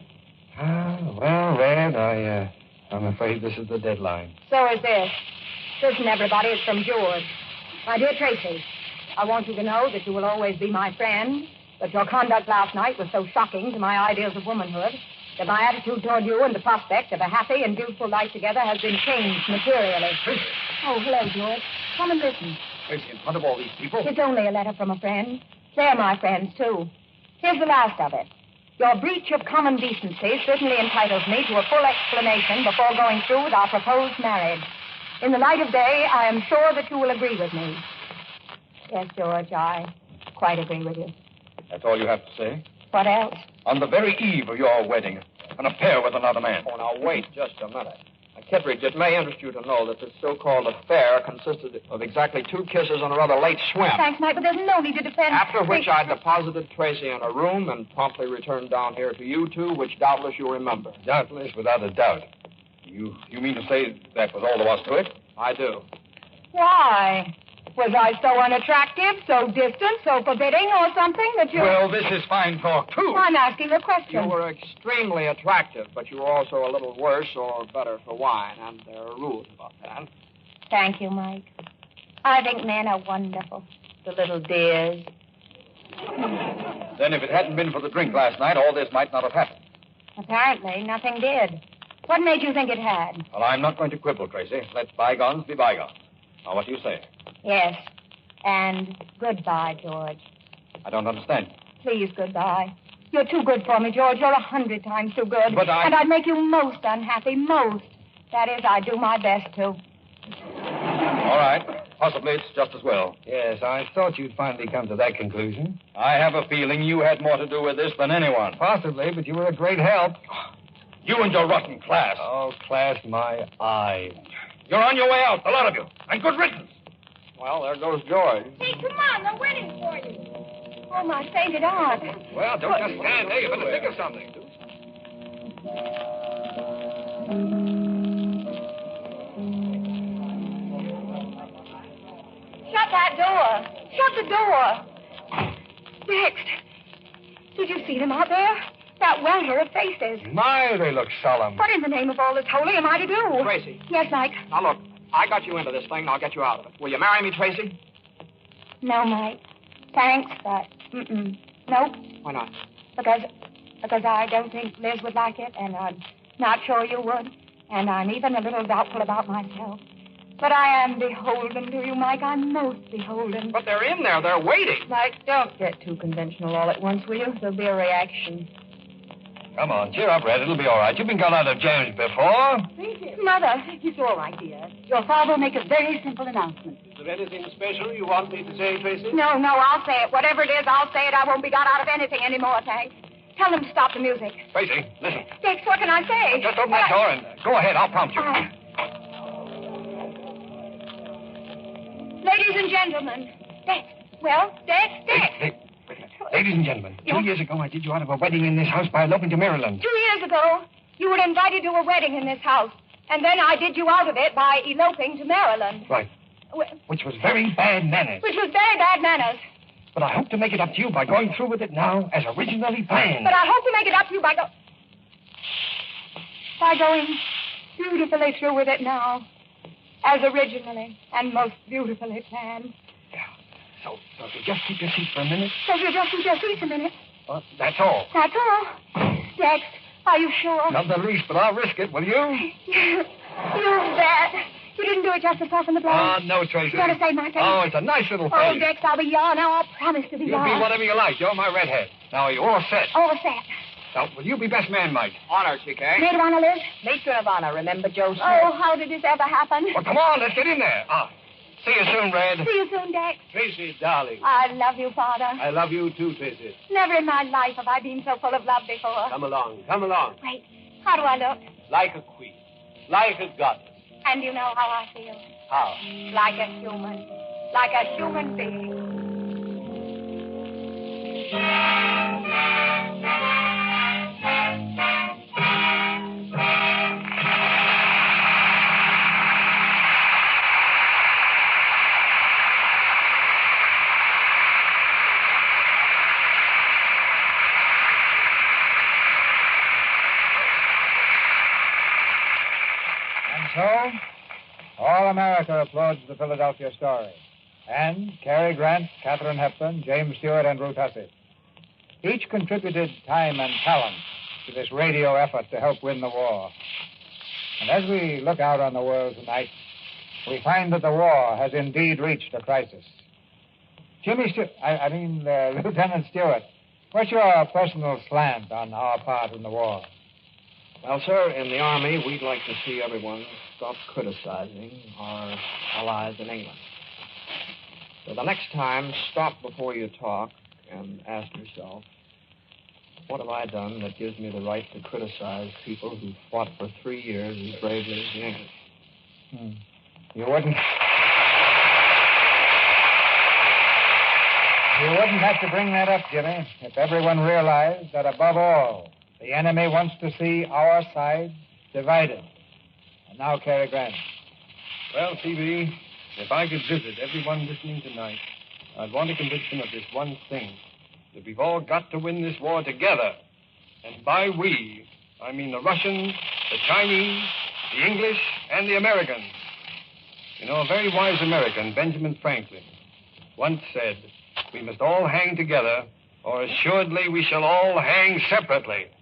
Well, Red, I'm afraid this is the deadline. So is this. Listen, everybody, it's from George. My dear Tracy, I want you to know that you will always be my friend, but your conduct last night was so shocking to my ideals of womanhood that my attitude toward you and the prospect of a happy and beautiful life together has been changed materially. Oh, hello, George. Come and listen. Tracy, in front of all these people? It's only a letter from a friend. They're my friends, too. Here's the last of it. Your breach of common decency certainly entitles me to a full explanation before going through with our proposed marriage. In the light of day, I am sure that you will agree with me. Yes, George, I quite agree with you. That's all you have to say? What else? On the very eve of your wedding, an affair with another man. Oh, now, wait just a minute. Kittredge, it may interest you to know that this so-called affair consisted of exactly 2 kisses and a rather late swim. Thanks, Mike, but there's no need to defend... After which I deposited Tracy in a room and promptly returned down here to you two, which doubtless you remember. Doubtless, without a doubt. You mean to say that was all there was to it? I do. Why? Was I so unattractive, so distant, so forbidding, or something that you... Well, this is fine talk, too. I'm asking a question. You were extremely attractive, but you were also a little worse or better for wine, and there are rules about that. Thank you, Mike. I think men are wonderful. The little dears. Then if it hadn't been for the drink last night, all this might not have happened. Apparently, nothing did. What made you think it had? Well, I'm not going to quibble, Tracy. Let bygones be bygones. Now, what do you say? Yes. And goodbye, George. I don't understand. Please, goodbye. You're too good for me, George. You're 100 times too good. But And I'd make you most unhappy, most. That is, I'd do my best to. All right. Possibly it's just as well. Yes, I thought you'd finally come to that conclusion. I have a feeling you had more to do with this than anyone. Possibly, but you were a great help. You and your rotten class. Oh, class, my eye. You're on your way out, the lot of you. And good riddance. Well, there goes George. Hey, come on. They're waiting for you. Oh, my sainted aunt. Well, don't just stand there. You better think of something. Shut that door. Shut the door. Dex, did you see them out there? That welter of faces. My, they look solemn. What in the name of all that's holy am I to do? Tracy. Yes, Mike. Now, look, I got you into this thing, and I'll get you out of it. Will you marry me, Tracy? No, Mike. Thanks, but nope. Why not? Because I don't think Liz would like it, and I'm not sure you would, and I'm even a little doubtful about myself. But I am beholden to you, Mike. I'm most beholden. But they're in there. They're waiting. Mike, don't get too conventional all at once, will you? There'll be a reaction. Come on, cheer up, Red. It'll be all right. You've been got out of James before. Mother, it's all right, dear. Your father will make a very simple announcement. Is there anything special you want me to say, Tracy? No, I'll say it. Whatever it is, I'll say it. I won't be got out of anything anymore, thanks. Tell them to stop the music. Tracy, listen. Dex, what can I say? Just open that door and go ahead. I'll prompt you. Ladies and gentlemen. Dex. Well, Dex. Ladies and gentlemen, 2 years ago I did you out of a wedding in this house by eloping to Maryland. 2 years ago, you were invited to a wedding in this house. And then I did you out of it by eloping to Maryland. Right. Which was very bad manners. Which was very bad manners. But I hope to make it up to you by going through with it now as originally planned. But I hope to make it up to you by going beautifully through with it now. As originally and most beautifully planned. Yeah. So if you just keep your seat for a minute. So you just keep your seat a minute. Well, that's all. That's all. Dex, are you sure? Not the least, but I'll risk it, will you? You bet. You didn't do it just to soften the blow. No, Tracy. You gotta say my face. Oh, it's a nice little face. Oh, Dex, I'll be yours. Now, I'll promise to be You'll yours. be whatever you like. You're my redhead. Now, are you all set? All set. Now, will you be best man, Mike? Honor, TK. Maid of honor, Liz? Matron of honor, remember Joe Smith? Oh, how did this ever happen? Well, come on, let's get in there. See you soon, Red. See you soon, Dex. Tracy, darling. I love you, Father. I love you too, Tracy. Never in my life have I been so full of love before. Come along, come along. Wait, how do I look? Like a queen. Like a goddess. And you know how I feel? How? Like a human. Like a human being. So, all America applauds the Philadelphia story. And Cary Grant, Katharine Hepburn, James Stewart, and Ruth Hussey. Each contributed time and talent to this radio effort to help win the war. And as we look out on the world tonight, we find that the war has indeed reached a crisis. Lieutenant Stewart, what's your personal slant on our part in the war? Well, sir, in the Army, we'd like to see everyone stop criticizing our allies in England. So the next time, stop before you talk and ask yourself, what have I done that gives me the right to criticize people who fought for 3 years as bravely as the English? You wouldn't have to bring that up, Jimmy, if everyone realized that above all, the enemy wants to see our side divided. And now, Cary Grant. Well, TV, if I could visit everyone listening tonight, I'd want to convince them of this one thing, that we've all got to win this war together. And by we, I mean the Russians, the Chinese, the English, and the Americans. You know, a very wise American, Benjamin Franklin, once said, we must all hang together, or assuredly we shall all hang separately.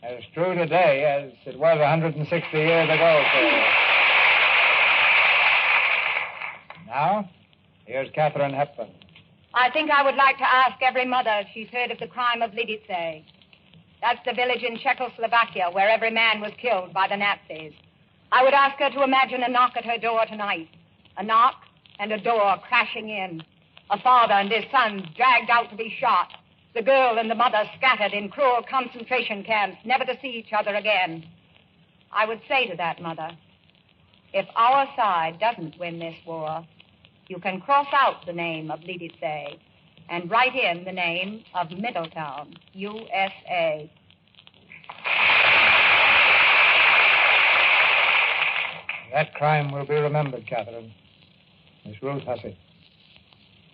As true today as it was 160 years ago, sir. Now, here's Katharine Hepburn. I think I would like to ask every mother if she's heard of the crime of Lidice. That's the village in Czechoslovakia where every man was killed by the Nazis. I would ask her to imagine a knock at her door tonight. A knock and a door crashing in. A father and his sons dragged out to be shot. The girl and the mother scattered in cruel concentration camps, never to see each other again. I would say to that mother, if our side doesn't win this war, you can cross out the name of Lidice and write in the name of Middletown, USA. That crime will be remembered, Katharine. Miss Ruth Hussey.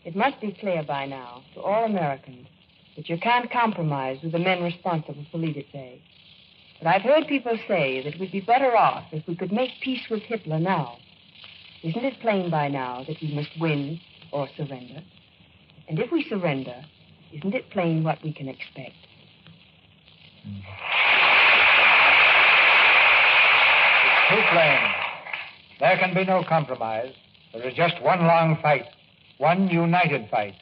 It must be clear by now to all Americans that you can't compromise with the men responsible for Lidice. But I've heard people say that we'd be better off if we could make peace with Hitler now. Isn't it plain by now that we must win or surrender? And if we surrender, isn't it plain what we can expect? It's too plain. There can be no compromise. There is just one long fight, one united fight,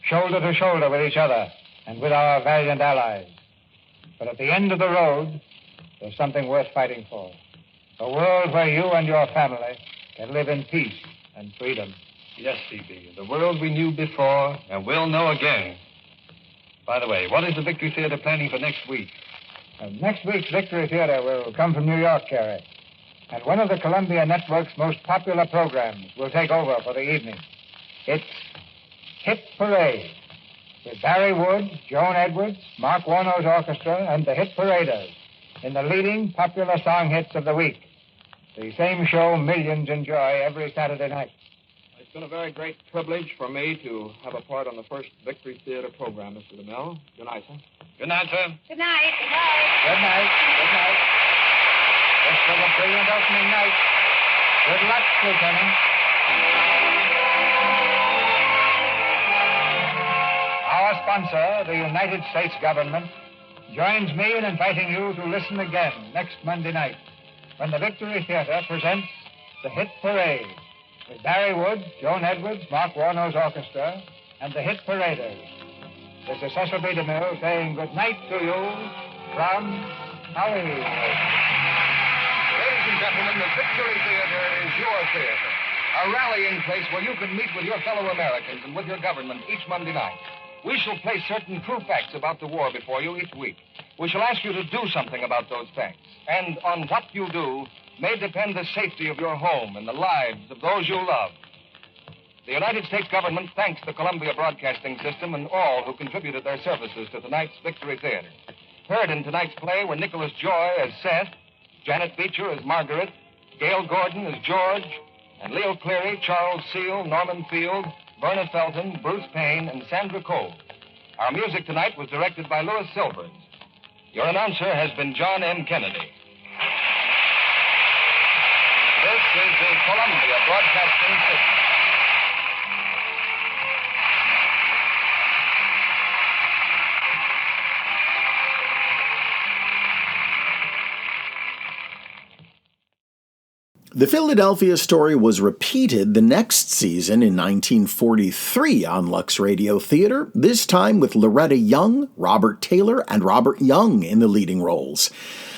shoulder to shoulder with each other and with our valiant allies. But at the end of the road, there's something worth fighting for. A world where you and your family can live in peace and freedom. Yes, C.B. The world we knew before and will know again. By the way, what is the Victory Theater planning for next week? Next week's Victory Theater will come from New York, Cary. And one of the Columbia Network's most popular programs will take over for the evening. It's Hit Parade, with Barry Wood, Joan Edwards, Mark Warno's orchestra, and the Hit Paraders in the leading popular song hits of the week. The same show millions enjoy every Saturday night. It's been a very great privilege for me to have a part on the first Victory Theater program, Mr. DeMille. Good night, sir. Good night, sir. Good night. Good night. Good night. Good night. This was a brilliant opening night. Good luck, Lieutenant. Our sponsor, the United States government, joins me in inviting you to listen again next Monday night when the Victory Theater presents the Hit Parade with Barry Wood, Joan Edwards, Mark Warno's orchestra, and the Hit Paraders. This is Cecil B. DeMille saying good night to you from Hollywood. Ladies and gentlemen, the Victory Theater is your theater. A rallying place where you can meet with your fellow Americans and with your government each Monday night. We shall place certain true facts about the war before you each week. We shall ask you to do something about those facts. And on what you do may depend the safety of your home and the lives of those you love. The United States government thanks the Columbia Broadcasting System and all who contributed their services to tonight's Victory Theater. Heard in tonight's play were Nicholas Joy as Seth, Janet Beecher as Margaret, Gail Gordon as George, and Leo Cleary, Charles Seal, Norman Field, Verna Felton, Bruce Payne, and Sandra Cole. Our music tonight was directed by Louis Silvers. Your announcer has been John M. Kennedy. This is the Columbia Broadcasting System. The Philadelphia story was repeated the next season in 1943 on Lux Radio Theatre, this time with Loretta Young, Robert Taylor, and Robert Young in the leading roles.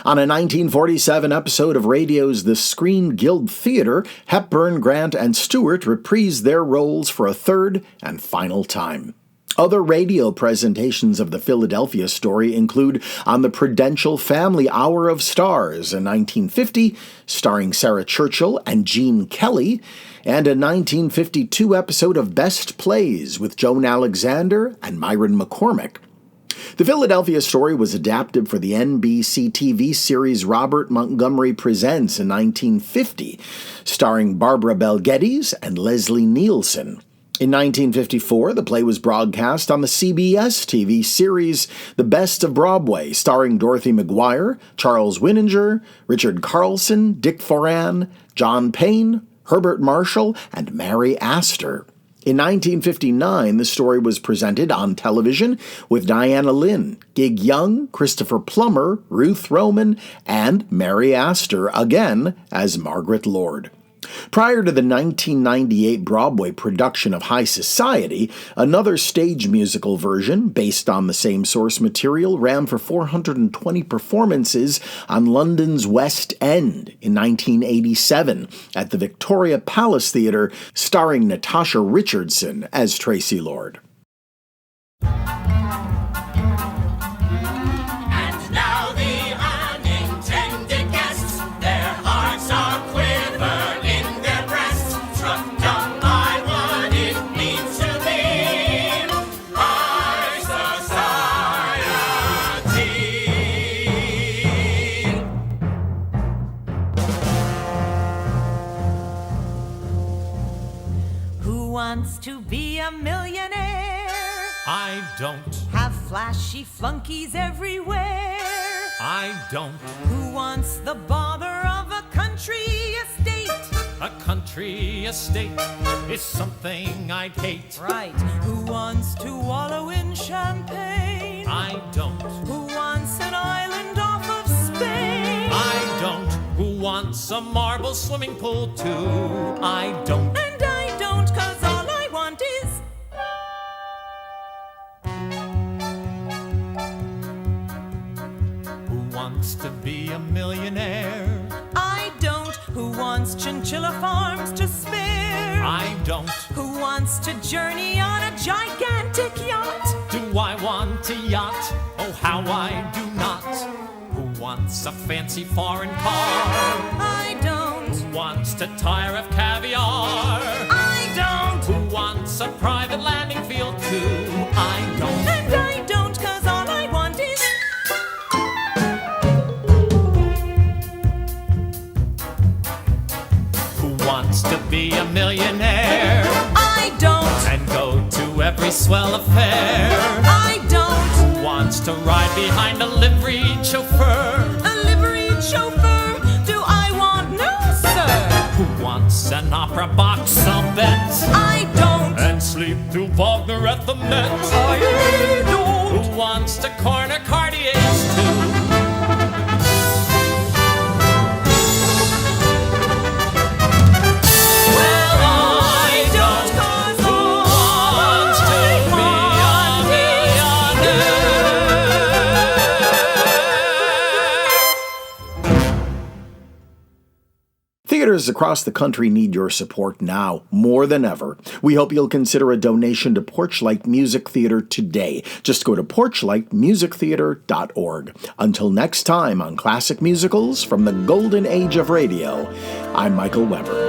On a 1947 episode of radio's The Screen Guild Theatre, Hepburn, Grant, and Stewart reprised their roles for a third and final time. Other radio presentations of the Philadelphia story include on the Prudential Family Hour of Stars in 1950, starring Sarah Churchill and Gene Kelly, and a 1952 episode of Best Plays with Joan Alexander and Myron McCormick. The Philadelphia story was adapted for the NBC TV series Robert Montgomery Presents in 1950, starring Barbara Bel Geddes and Leslie Nielsen. In 1954, the play was broadcast on the CBS TV series The Best of Broadway, starring Dorothy McGuire, Charles Winninger, Richard Carlson, Dick Foran, John Payne, Herbert Marshall, and Mary Astor. In 1959, the story was presented on television with Diana Lynn, Gig Young, Christopher Plummer, Ruth Roman, and Mary Astor, again as Margaret Lord. Prior to the 1998 Broadway production of High Society, another stage musical version, based on the same source material, ran for 420 performances on London's West End in 1987 at the Victoria Palace Theatre, starring Natasha Richardson as Tracy Lord. To be a millionaire. I don't. Have flashy flunkies everywhere. I don't. Who wants the bother of a country estate? A country estate is something I'd hate. Right. Who wants to wallow in champagne? I don't. Who wants an island off of Spain? I don't. Who wants wants a marble swimming pool too. I don't. And I don't, 'cause all I want is Who wants to be a millionaire? I don't. Who wants chinchilla farms to spare? I don't. Who wants to journey on a gigantic yacht? Do I want a yacht? Oh, how I do not. Who wants a fancy foreign car? I don't. Who wants to tire of caviar? I don't. Who wants a private landing field too? I don't. And I don't, 'cause all I want is Who wants to be a millionaire? I don't. And go to every swell affair? I don't. Who wants to ride behind a liveried chauffeur? A liveried chauffeur? Do I want? No, sir. Who wants an opera box on bet? I don't. And sleep through Wagner at the Met? I don't. Who wants to corner Cartiers too? Theaters across the country need your support now, more than ever. We hope you'll consider a donation to Porchlight Music Theatre today. Just go to porchlightmusictheatre.org. Until next time on Classic Musicals from the Golden Age of Radio, I'm Michael Weber.